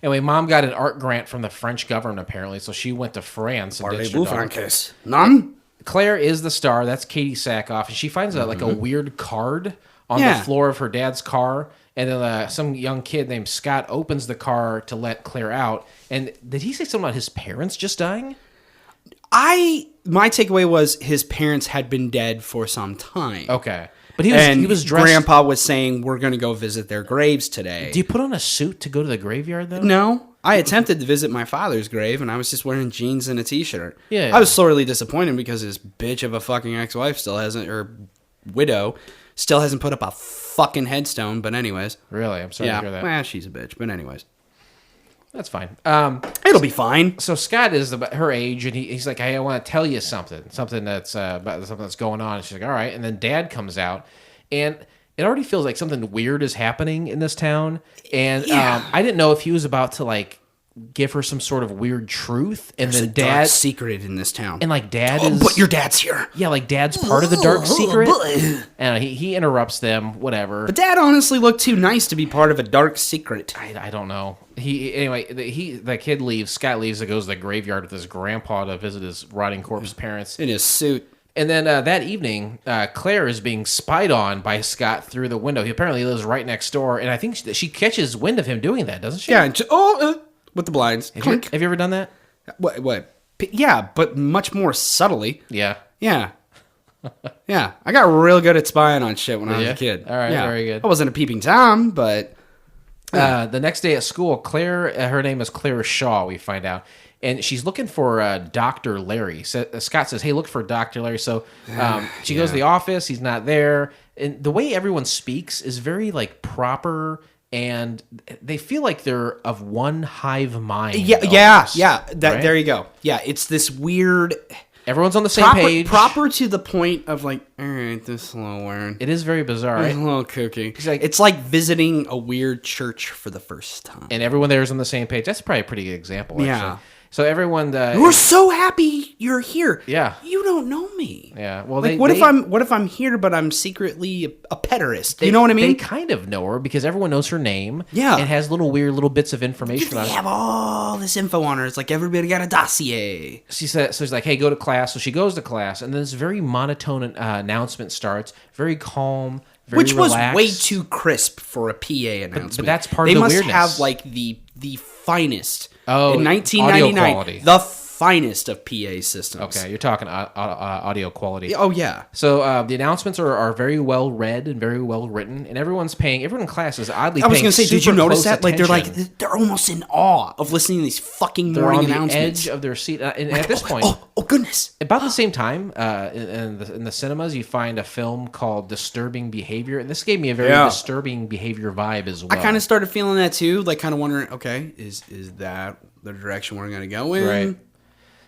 Anyway, Mom got an art grant from the French government, apparently, so she went to France. Parlez-vous français? None? Claire is the star. That's Katie Sackhoff. And she finds a weird card on the floor of her dad's car. And then some young kid named Scott opens the car to let Claire out. And did he say something about his parents just dying? My takeaway was his parents had been dead for some time. Okay. But he was dressed... Grandpa was saying, we're going to go visit their graves today. Do you put on a suit to go to the graveyard, though? No. I attempted to visit my father's grave, and I was just wearing jeans and a t-shirt. Yeah. I was sorely disappointed because his bitch of a fucking ex-wife still hasn't, or widow, still hasn't put up a fucking headstone, but anyways. Really? I'm sorry to hear that. Well, she's a bitch, but anyways. That's fine. It'll be fine. So Scott is her age, and he's like, hey, I want to tell you something that's about something that's going on. And she's like, all right. And then Dad comes out, and it already feels like something weird is happening in this town. And I didn't know if he was about to like give her some sort of weird truth, and There's then a dark Dad secret in this town. and like Dad is, but your dad's here. yeah, like Dad's part of the dark secret, and he interrupts them, whatever. But Dad honestly looked too nice to be part of a dark secret. I don't know. The kid leaves. Scott leaves and goes to the graveyard with his grandpa to visit his rotting corpse parents In his suit. And then that evening, Claire is being spied on by Scott through the window. He apparently lives right next door, and I think she catches wind of him doing that, doesn't she? Yeah. With the blinds. Have you ever done that? What? Yeah, but much more subtly. Yeah. Yeah. Yeah. I got real good at spying on shit when I was a kid. All right, yeah. very good. I wasn't a peeping Tom, but... The next day at school, Claire, her name is Claire Shaw, we find out. And she's looking for Dr. Larry. Scott says, hey, look for Dr. Larry. So she goes to the office. He's not there. And the way everyone speaks is very, like, proper, and they feel like they're of one hive mind. Yeah. Right? There you go. Yeah, it's this weird... Everyone's on the same page. Proper to the point of, like, all right, this is a little weird. It is very bizarre, right? It's a little kooky. It's like visiting a weird church for the first time. And everyone there is on the same page. That's probably a pretty good example, actually. Yeah. So everyone... we're so happy you're here. Yeah. You don't know me. Yeah. Well, like, what if I'm here, but I'm secretly a pederast? You know what I mean? They kind of know her because everyone knows her name. Yeah. And has little bits of information on her. They have all this info on her. It's like everybody got a dossier. So she's like, hey, go to class. So she goes to class, and then this very monotone announcement starts. Very calm, very Which relaxed. was way too crisp for a PA announcement. But that's part of the weirdness. They must have, like, the finest. Oh, in 1999, the finest of PA systems. Okay, you're talking audio quality. Oh, yeah. So the announcements are very well read and very well written, and everyone in class is oddly. I was going to say, did you notice that? Like, attention. they're almost in awe of listening to these fucking They're morning on the announcements. edge of their seat, and at this point, oh goodness! About the same time, in the cinemas, you find a film called Disturbing Behavior, and this gave me a very disturbing behavior vibe as well. I kind of started feeling that too, like kind of wondering, okay, is that the direction we're going to go in? Right.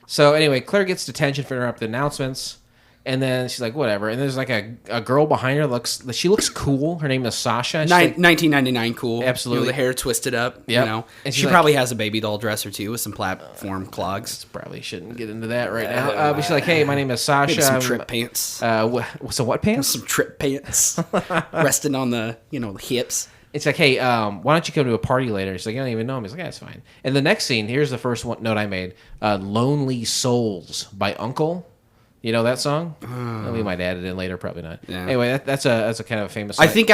So anyway, Claire gets detention for interrupting announcements, and then she's like, whatever. And there's like a girl behind her. She looks cool. Her name is Sasha. 1999 cool. Absolutely. The hair twisted up. Yep. You know, and she probably has a baby doll dresser too with some platform clogs. Probably shouldn't get into that right now. But she's like, hey, my name is Sasha. Maybe some trip pants. So what pants? Some trip pants resting on the hips. It's like, hey, why don't you come to a party later? She's like, I don't even know him. He's like, yeah, it's fine. And the next scene, here's the first note I made. Lonely Souls by Uncle. You know that song? We might add it in later, probably not. Yeah. Anyway, that's a kind of famous song. I think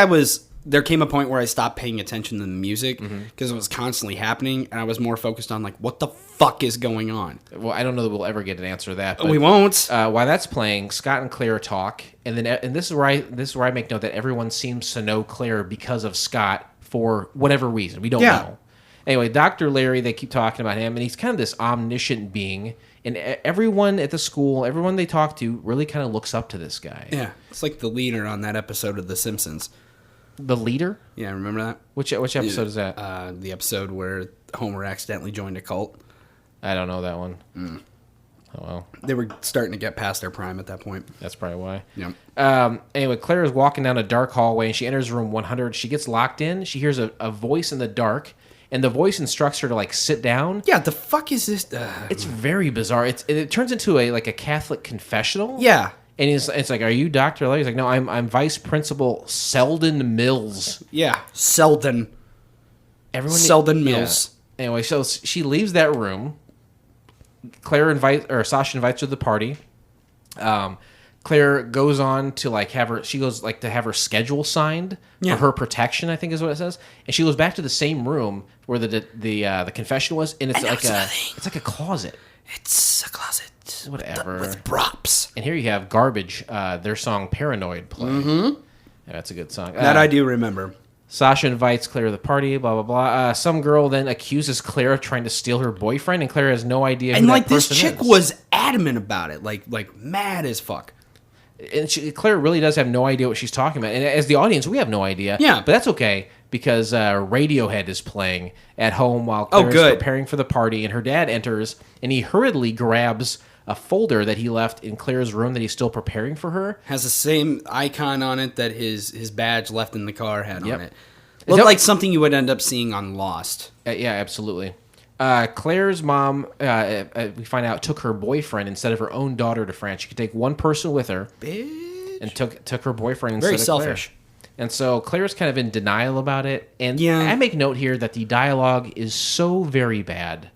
there came a point where I stopped paying attention to the music because it was constantly happening, and I was more focused on, like, what the fuck is going on? Well, I don't know that we'll ever get an answer to that. But, we won't. While that's playing, Scott and Claire talk, and this is where I make note that everyone seems to know Claire because of Scott for whatever reason. We don't know. Anyway, Dr. Larry, they keep talking about him, and he's kind of this omniscient being, and everyone at the school, everyone they talk to, really kind of looks up to this guy. Yeah, it's like the leader on that episode of The Simpsons. The leader? Yeah, remember that? Which episode is that? The episode where Homer accidentally joined a cult. I don't know that one. Oh, well. They were starting to get past their prime at that point. That's probably why. Yep. Anyway, Claire is walking down a dark hallway, and she enters room 100. She gets locked in. She hears a voice in the dark, and the voice instructs her to, like, sit down. Yeah, the fuck is this? It's very bizarre. It turns into a Catholic confessional. Yeah. And it's like, are you Dr. Larry? He's like, no, I'm Vice Principal Selden Mills. Yeah, Selden. Selden Mills. Yeah. Anyway, so she leaves that room. Sasha invites her to the party. Claire goes on to have her schedule signed for her protection, I think is what it says. And she goes back to the same room where the confession was, and it's like a closet. It's a closet. Whatever. With props. And here you have Garbage, their song Paranoid play. Mm-hmm. Yeah, that's a good song. That I do remember. Sasha invites Claire to the party, blah, blah, blah. Some girl then accuses Claire of trying to steal her boyfriend, and Claire has no idea who that person is. And, this chick was adamant about it, like mad as fuck. And Claire really does have no idea what she's talking about. And as the audience, we have no idea. Yeah. But that's okay, because Radiohead is playing at home while Claire is preparing for the party, and her dad enters, and he hurriedly grabs a folder that he left in Claire's room that he's still preparing for her. Has the same icon on it that his badge left in the car had on it. Looked like something you would end up seeing on Lost. Yeah, absolutely. Claire's mom, we find out, took her boyfriend instead of her own daughter to France. She could take one person with her, and took her boyfriend instead Very of selfish. Claire. And so Claire's kind of in denial about it. And Yeah. I make note here that the dialogue is so very bad.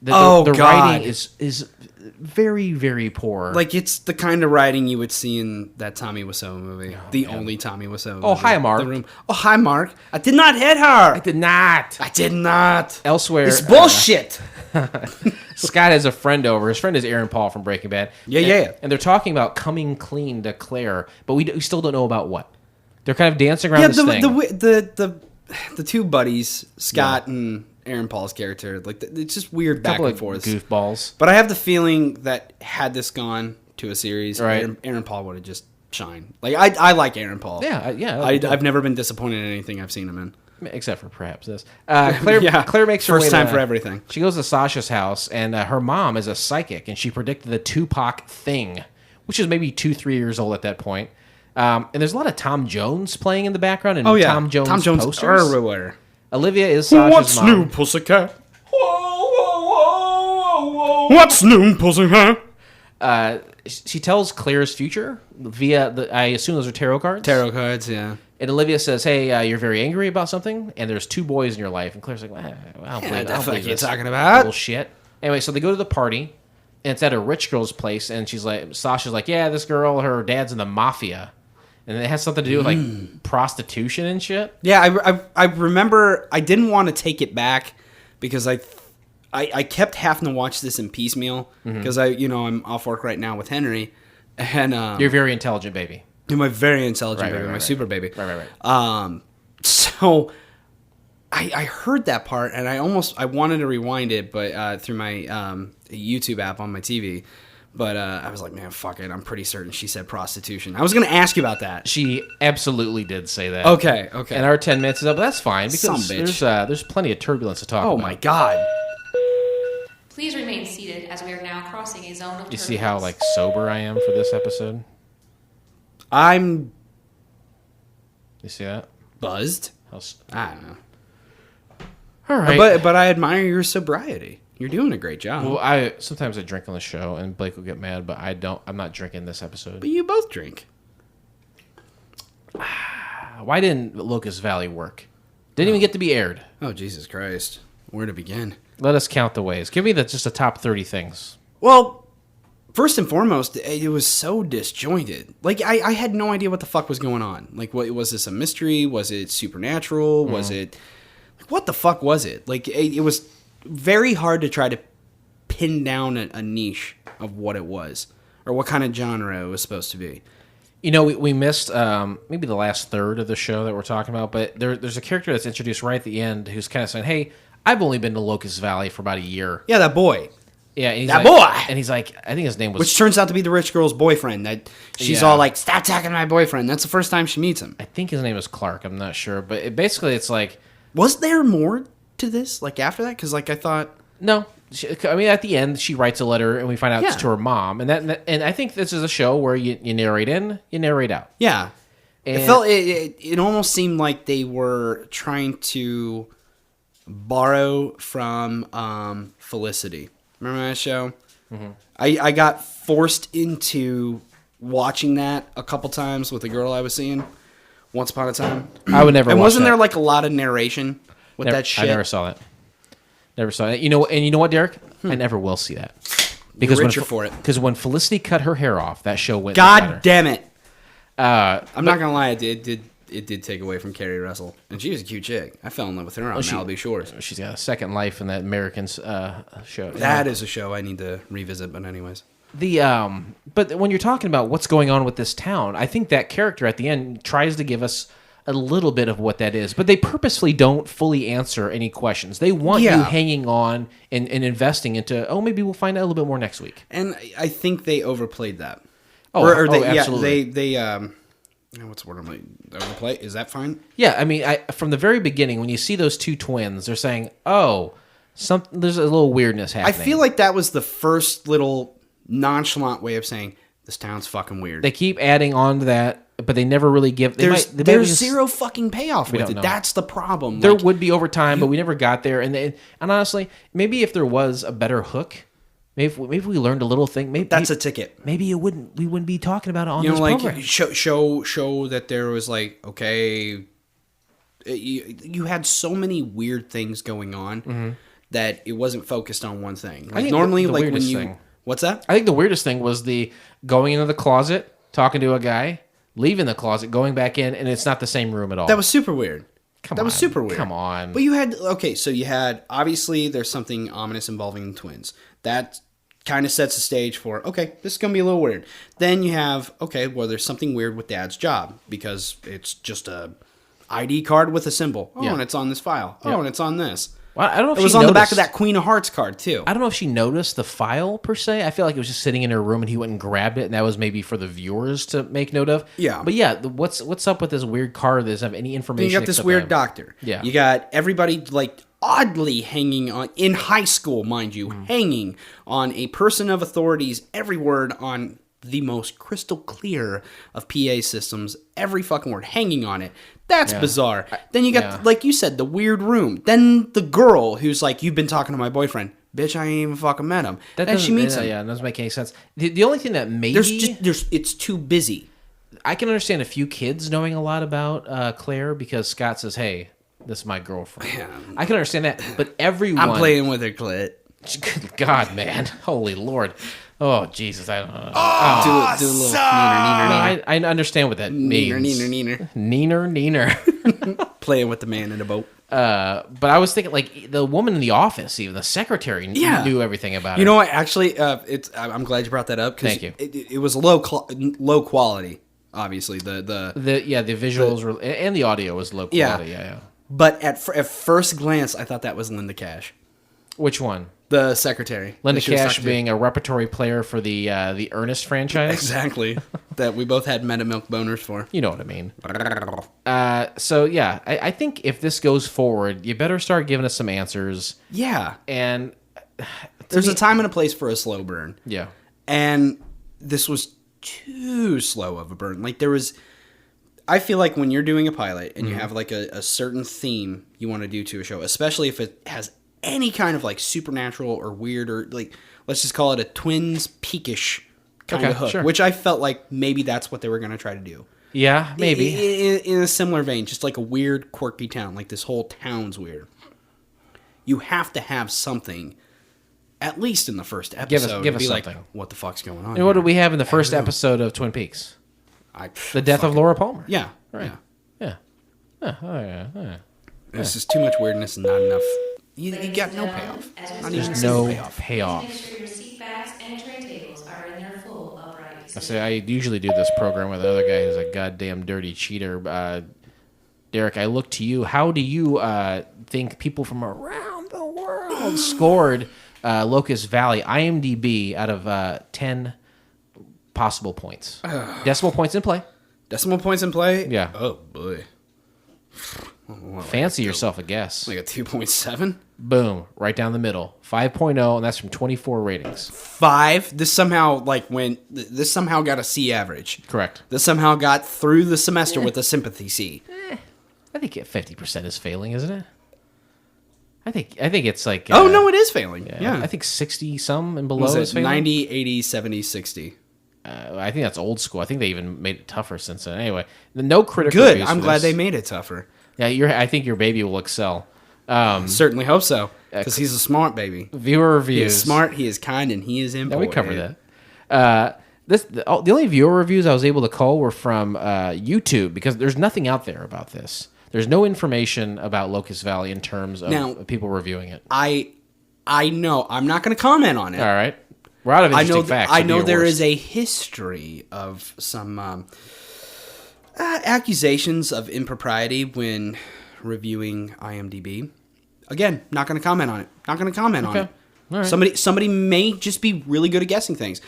The God. writing is very, very poor. Like, it's the kind of writing you would see in that Tommy Wiseau movie. The only Tommy Wiseau movie. Oh, hi, Mark. The Room. Oh, hi, Mark. I did not hit her. I did not. I did not. Elsewhere. It's bullshit. Scott has a friend over. His friend is Aaron Paul from Breaking Bad. Yeah. And they're talking about coming clean to Claire, but we still don't know about what. They're kind of dancing around this thing. The two buddies, Scott and Aaron Paul's character, like it's just weird back and forth. Goofballs. But I have the feeling that had this gone to a series, right. Aaron Paul would have just shined. Like I like Aaron Paul. Yeah. I've never been disappointed in anything I've seen him in. Except for perhaps this. Claire makes her first way time to, for everything. She goes to Sasha's house, and her mom is a psychic, and she predicted the Tupac thing, which is maybe 2-3 years old at that point. And there's a lot of Tom Jones playing in the background, and Tom Jones posters everywhere. Olivia is Sasha's What's mom. new, pussycat? What's new, pussycat? She tells Claire's future via I assume those are tarot cards. Tarot cards, yeah. And Olivia says, "Hey, you're very angry about something, and there's 2 boys in your life." And Claire's like, "I don't believe you're this talking about bullshit." Anyway, so they go to the party, and it's at a rich girl's place, and Sasha's like, "Yeah, this girl, her dad's in the mafia." And it has something to do with like prostitution and shit. Yeah, I remember I didn't want to take it back because I kept having to watch this in piecemeal because I'm off work right now with Henry, and you're a very intelligent baby. I'm a very intelligent baby, my super baby. Right. So I heard that part and I wanted to rewind it, but through my YouTube app on my TV. But I was like, man, fuck it. I'm pretty certain she said prostitution. I was going to ask you about that. She absolutely did say that. Okay. And our 10 minutes is up. But that's fine because Some there's plenty of turbulence to talk about. Oh, my God. Please remain seated as we are now crossing a zone of turbulence. You see how like sober I am for this episode? You see that? Buzzed? I don't know. All right. But I admire your sobriety. You're doing a great job. Well, sometimes I drink on the show, and Blake will get mad, but I'm not drinking this episode. But you both drink. Why didn't Locust Valley work? Didn't even get to be aired. Oh, Jesus Christ. Where to begin? Let us count the ways. Give me just the top 30 things. Well, first and foremost, it was so disjointed. Like, I had no idea what the fuck was going on. Like, was this a mystery? Was it supernatural? Was it... Like, what the fuck was it? Like, it was very hard to try to pin down a niche of what it was. Or what kind of genre it was supposed to be. You know, we missed maybe the last third of the show that we're talking about, but there's a character that's introduced right at the end who's kind of saying, hey, I've only been to Locust Valley for about a year. Yeah, that boy. Yeah, and that boy! And he's like, I think his name was... Which turns out to be the rich girl's boyfriend. That she's all like, stop talking to my boyfriend. That's the first time she meets him. I think his name is Clark. I'm not sure. But it's like... Was there more to this, like, after that? Because, like, I thought... No. At the end, she writes a letter, and we find out it's to her mom. And I think this is a show where you narrate in, you narrate out. Yeah. And It almost seemed like they were trying to borrow from Felicity. Remember that show? Mm-hmm. I got forced into watching that a couple times with a girl I was seeing once upon a time. I would never watch wasn't that. there like a lot of narration with that shit? I never saw that. Never saw it. You know what, Derek? I never will see that. Because you're richer for it. Because when Felicity cut her hair off, that show went. God damn it! I'm not gonna lie, it did take away from Carrie Russell, and she was a cute chick. I fell in love with her on Malibu Shores. She's got a second life in that Americans show. That is a show I need to revisit. But anyways, but when you're talking about what's going on with this town, I think that character at the end tries to give us a little bit of what that is, but they purposefully don't fully answer any questions. They want you hanging on and investing into, maybe we'll find out a little bit more next week. And I think they overplayed that. Absolutely. They what's the word I'm like, overplay? Is that fine? Yeah, I mean, from the very beginning, when you see those two twins, they're saying, there's a little weirdness happening. I feel like that was the first little nonchalant way of saying, this town's fucking weird. They keep adding on to that but they never really give. There's zero fucking payoff with it. That's the problem. There would be overtime, but we never got there. And honestly, maybe if there was a better hook, maybe we learned a little thing. Maybe that's a ticket. Maybe we wouldn't be talking about it on this program. Show that there was okay. You had so many weird things going on that it wasn't focused on one thing. Like normally, like when you. Thing. What's that? I think the weirdest thing was the going into the closet, talking to a guy, leaving the closet, going back in, and it's not the same room at all. That was super weird. That was super weird. Come on. But you had, obviously there's something ominous involving the twins. That kind of sets the stage for, okay, this is going to be a little weird. Then you have, there's something weird with Dad's job because it's just a ID card with a symbol. And it's on this file. And it's on this. Well, I don't know if it was on the back of that Queen of Hearts card, too. I don't know if she noticed the file, per se. I feel like it was just sitting in her room, and he went and grabbed it, and that was maybe for the viewers to make note of. Yeah. But yeah, what's up with this weird card that doesn't have any information? You got this weird doctor. Yeah. You got everybody, oddly hanging on, in high school, mind you, hanging on a person of authority's every word on the most crystal clear of PA systems, every fucking word, hanging on it. That's bizarre. Then you got, like you said, the weird room. Then the girl who's like, you've been talking to my boyfriend. Bitch, I ain't even fucking met him. Then she meets him. Yeah, it doesn't make any sense. The only thing that maybe... it's too busy. I can understand a few kids knowing a lot about Claire because Scott says, hey, this is my girlfriend. Yeah. I can understand that, but everyone... I'm playing with her clit. God, man. Holy Lord. Oh, Jesus. I don't know. Do a little neener. I understand what that means. Neener. Playing with the man in a boat. But I was thinking, the woman in the office, even the secretary, knew everything about her. You know what? Actually, I'm glad you brought that up. Thank you. It was low quality, obviously. The visuals and the audio was low quality. Yeah. But at first glance, I thought that was Linda Cash. Which one? The secretary. Linda Cash being a repertory player for the Ernest franchise. Exactly. That we both had Meta Milk boners for. You know what I mean. So, yeah, I think if this goes forward, you better start giving us some answers. Yeah. And there's a time and a place for a slow burn. Yeah. And this was too slow of a burn. I feel like when you're doing a pilot and you have a certain theme you want to do to a show, especially if it has any kind of supernatural or weird or let's just call it a Twins Peakish kind of hook, sure. Which I felt like maybe that's what they were going to try to do. Yeah, maybe. In a similar vein, just like a weird, quirky town. Like this whole town's weird. You have to have something, at least in the first episode, give us something. Like, what the fuck's going on? And what did we have in the first episode of Twin Peaks? The death of Laura Palmer. Yeah. Right. Yeah. There's just too much weirdness and not enough. You got no payoff. There's no payoff. Make sure your seat backs and tray tables are in their full upright position. I say I usually do this program with another guy who's a goddamn dirty cheater. Derek, I look to you. How do you think people from around the world scored Locust Valley IMDb out of 10 possible points? Decimal points in play. Decimal points in play? Yeah. Oh, boy. Fancy yourself a guess. Like a 2.7? Boom. Right down the middle. 5.0, and that's from 24 ratings. 5? This somehow, this somehow got a C average. Correct. This somehow got through the semester with a sympathy C. I think 50% is failing, isn't it? I think it's like... oh, no, it is failing. Yeah. I think 60-some and below is failing. 90, 80, 70, 60. I think that's old school. I think they even made it tougher since then. Anyway, no critical Good. reviews I'm for glad this. they made it tougher. Yeah, I think your baby will excel. Certainly hope so, because he's a smart baby. Viewer reviews. He is smart, he is kind, and he is important. Yeah, we covered that. The only viewer reviews I was able to call were from YouTube, because there's nothing out there about this. There's no information about Locust Valley in terms of people reviewing it. I know. I'm not going to comment on it. All right. We're out of interesting facts. I know there is a history of some accusations of impropriety when reviewing IMDb. Again, not going to comment on it. Not going to comment on it. All right. Somebody may just be really good at guessing things.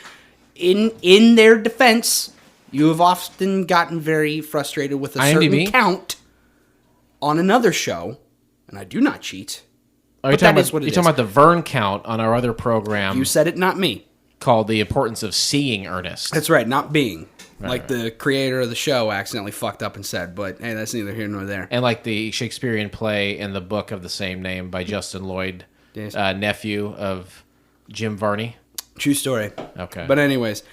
In their defense, you have often gotten very frustrated with a certain count on another show, and I do not cheat. You're talking about the Vern count on our other program. You said it, not me. called The Importance of Seeing Ernest. That's right, not being. Right, like the creator of the show accidentally fucked up and said, but hey, that's neither here nor there. And like the Shakespearean play and the book of the same name by Justin Lloyd, Yes. nephew of Jim Varney. True story. Okay. But anyways,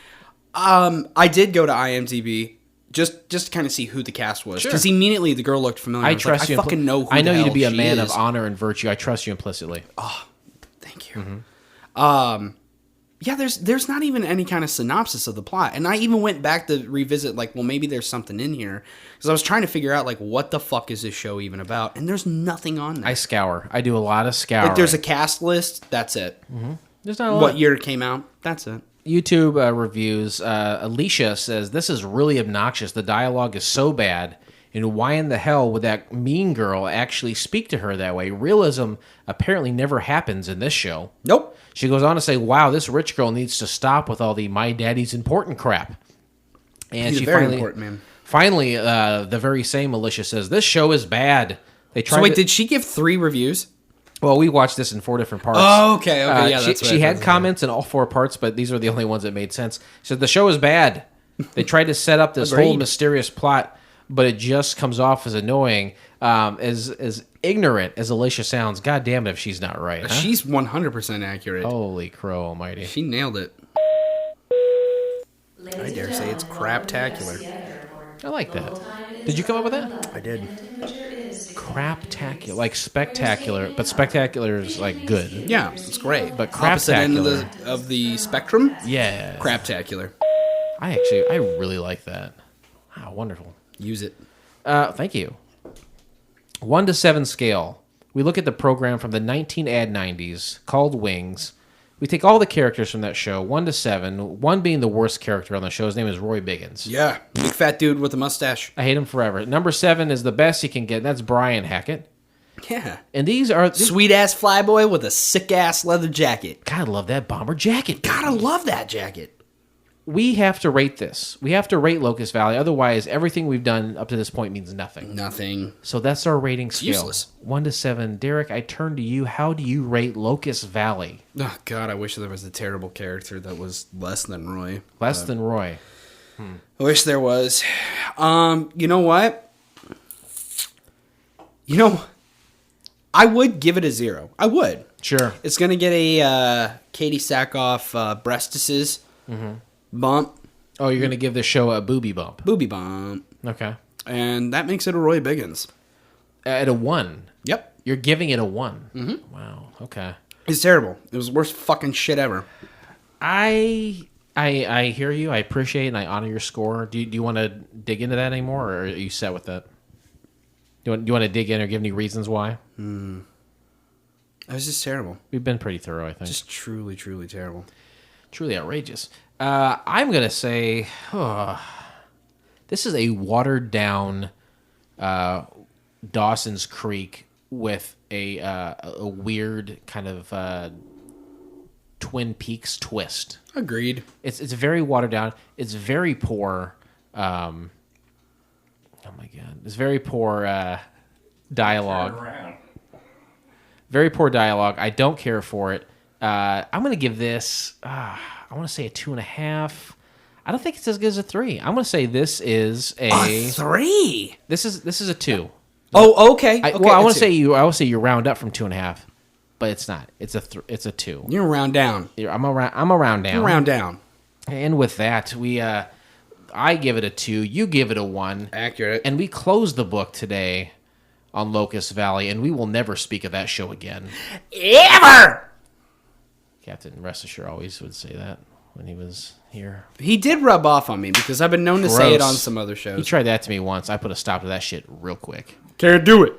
I did go to IMDb just to kind of see who the cast was. Because immediately the girl looked familiar. I trust you. I fucking know who I know the you to hell be a she man is. of honor and virtue. I trust you implicitly. Oh, thank you. Yeah, there's not even any kind of synopsis of the plot. And I even went back to revisit, like, well, maybe there's something in here. Because I was trying to figure out, like, what the fuck is this show even about? And there's nothing on there. I scour. I do a lot of scouring. Like, there's a cast list. That's it. There's not a lot. What year it came out? That's it. YouTube reviews. Alicia says, this is really obnoxious. The dialogue is so bad. And why in the hell would that mean girl actually speak to her that way? Realism apparently never happens in this show. Nope. She goes on to say, wow, this rich girl needs to stop with all the my daddy's important crap. And He's she very finally, important, man. Finally, the very same Alicia says, this show is bad. They tried So wait, did she give 3 reviews? Well, we watched this in 4 different parts. Oh, okay. Yeah, she, that's what she I had thought. comments in all 4 parts, but these are the only ones that made sense. She said, the show is bad. They tried to set up this whole Agreed. mysterious plot, but it just comes off as annoying. As ignorant as Alicia sounds, god damn it if she's not right. Huh? She's 100% accurate. Holy crow almighty. She nailed it. I dare say it's craptacular. I like that. Did you come up with that? I did. Craptacular. Like spectacular, but spectacular is like good. Yeah, it's great. But Opposite end craptacular. of the spectrum? Yeah. Craptacular. I really like that. Wow, wonderful. Use it. Thank you. 1 to 7 scale. We look at the program from the 1990s called Wings. We take all the characters from that show, 1 to 7. 1 being the worst character on the show. His name is Roy Biggins. Yeah, big fat dude with a mustache. I hate him forever. Number 7 is the best you can get. And that's Brian Hackett. Yeah. And these are Sweet ass flyboy with a sick ass leather jacket. God, I love that bomber jacket. God, I love that jacket. We have to rate this. We have to rate Locust Valley. Otherwise, everything we've done up to this point means nothing. Nothing. So that's our rating scale. Useless. 1 to 7. Derek, I turn to you. How do you rate Locust Valley? Oh, God, I wish there was a terrible character that was less than Roy. Less than Roy. I wish there was. You know what? I would give it a 0. I would. Sure. It's going to get a Katie Sackhoff breastises bump. Oh, you're going to give the show a booby bump. Booby bump. Okay. And that makes it a Roy Biggins. At a 1. Yep. You're giving it a 1. Mm-hmm. Wow. Okay. It's terrible. It was the worst fucking shit ever. I hear you. I appreciate and I honor your score. Do you want to dig into that anymore, or are you set with that? Do you want to dig in or give any reasons why? It was just terrible. We've been pretty thorough, I think. Just truly, truly terrible. Truly outrageous. I'm going to say this is a watered-down Dawson's Creek with a weird kind of Twin Peaks twist. Agreed. It's very watered down. It's very poor. Oh my god! It's very poor dialogue. Very poor dialogue. I don't care for it. I'm going to give this. I want to say a 2.5. I don't think it's as good as a 3. I'm going to say this is a 3. This is a 2. Oh, okay. I want to say you round up from 2.5, but it's not. It's a 2. You're round down. I'm a round down. You're round down. And with that, I give it a 2. You give it a 1. Accurate. And we close the book today on Locust Valley, and we will never speak of that show again. Ever! Captain Rest Assured always would say that when he was here. He did rub off on me because I've been known to say it on some other shows. He tried that to me once. I put a stop to that shit real quick. Can't do it.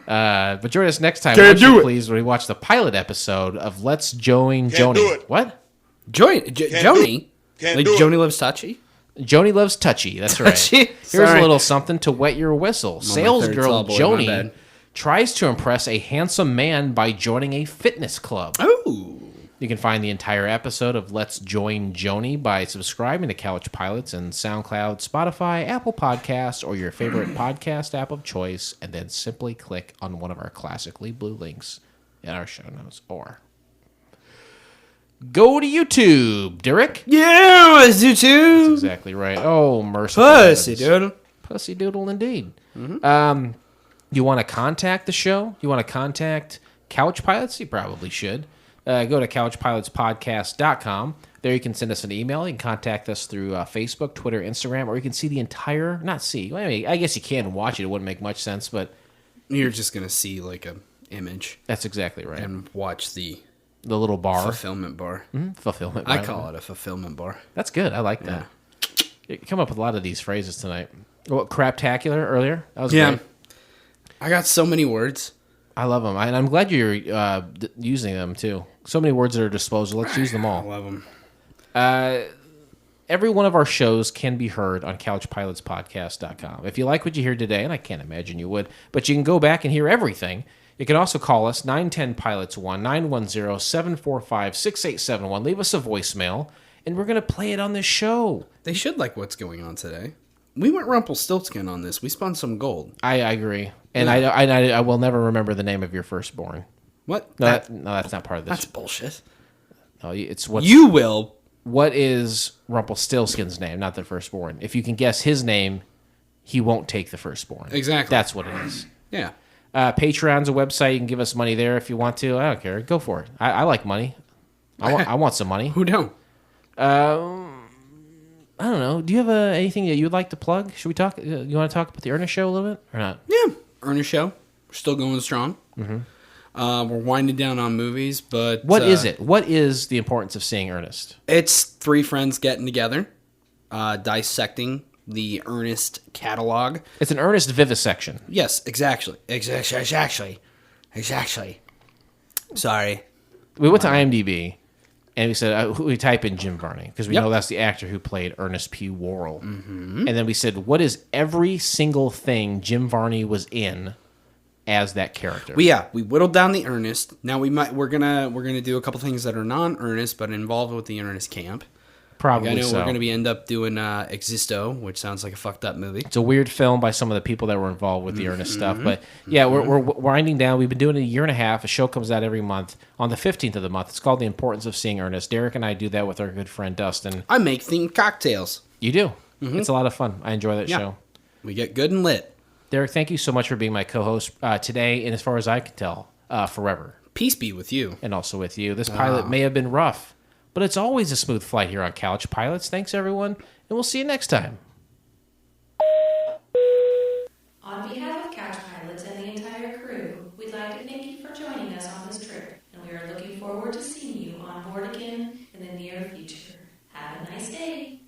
But join us next time, please, when we watch the pilot episode of Let's Join Joni. do it. What? Joni? Like Joni Loves Touchy? Joni Loves Touchy. That's right. Touchy? Here's Sorry. a little something to wet your whistle. Sales third girl syllable, my Joni bad. tries to impress a handsome man by joining a fitness club. Oh. You can find the entire episode of Let's Join Joni by subscribing to Couch Pilots and SoundCloud, Spotify, Apple Podcasts, or your favorite podcast app of choice, and then simply click on one of our classically blue links in our show notes. Or go to YouTube, Derek. Yeah, let's do too. That's exactly right. Oh, merciful. Pussy doodle. Pussy doodle indeed. You want to contact the show? You want to contact Couch Pilots? You probably should. Go to couchpilotspodcast.com. There you can send us an email. You can contact us through Facebook, Twitter, Instagram, or you can see the entire... Not see. Well, I mean, I guess you can watch it. It wouldn't make much sense, but... You're just going to see like a image. That's exactly right. And watch the little bar. Fulfillment bar. Fulfillment I bar. call it a fulfillment bar. That's good. I like that. You come up with a lot of these phrases tonight. What, craptacular earlier? That was great. I got so many words. I love them. And I'm glad you're using them, too. So many words at our disposal. Let's use them all. I love them. Every one of our shows can be heard on couchpilotspodcast.com. If you like what you hear today, and I can't imagine you would, but you can go back and hear everything. You can also call us, 910-PILOTS-1, 910-745-6871. Leave us a voicemail, and we're going to play it on this show. They should like what's going on today. We went Rumpelstiltskin on this. We spun some gold. I agree. And I will never remember the name of your firstborn. What? No, that's not part of this. That's bullshit. No, it's what you will. What is Rumpelstiltskin's name, not the firstborn? If you can guess his name, he won't take the firstborn. Exactly. That's what it is. Yeah. Patreon's a website. You can give us money there if you want to. I don't care. Go for it. I like money. I want some money. Who don't? I don't know. Do you have anything that you would like to plug? Should we talk? You want to talk about the Ernest Show a little bit or not? Yeah. Ernest Show. We're still going strong. Mm-hmm. We're winding down on movies, but... What is it? What is the importance of seeing Ernest? It's three friends getting together, dissecting the Ernest catalog. It's an Ernest vivisection. Yes, exactly. Sorry. We went to IMDb, and we said, we type in Jim Varney, because we know that's the actor who played Ernest P. Worrell. Mm-hmm. And then we said, what is every single thing Jim Varney was in as that character? We whittled down the Ernest. Now we're gonna do a couple things that are non-Ernest but involved with the Ernest camp. Probably so. We're gonna end up doing Existo, which sounds like a fucked up movie. It's a weird film by some of the people that were involved with the Ernest stuff. But yeah, we're winding down. We've been doing it a year and a half. A show comes out every month on the 15th of the month. It's called The Importance of Seeing Ernest. Derek and I do that with our good friend Dustin. I make themed cocktails. You do. Mm-hmm. It's a lot of fun. I enjoy that show. We get good and lit. Derek, thank you so much for being my co-host today, and as far as I can tell, forever. Peace be with you. And also with you. This pilot may have been rough, but it's always a smooth flight here on Couch Pilots. Thanks, everyone, and we'll see you next time. On behalf of Couch Pilots and the entire crew, we'd like to thank you for joining us on this trip, and we are looking forward to seeing you on board again in the near future. Have a nice day.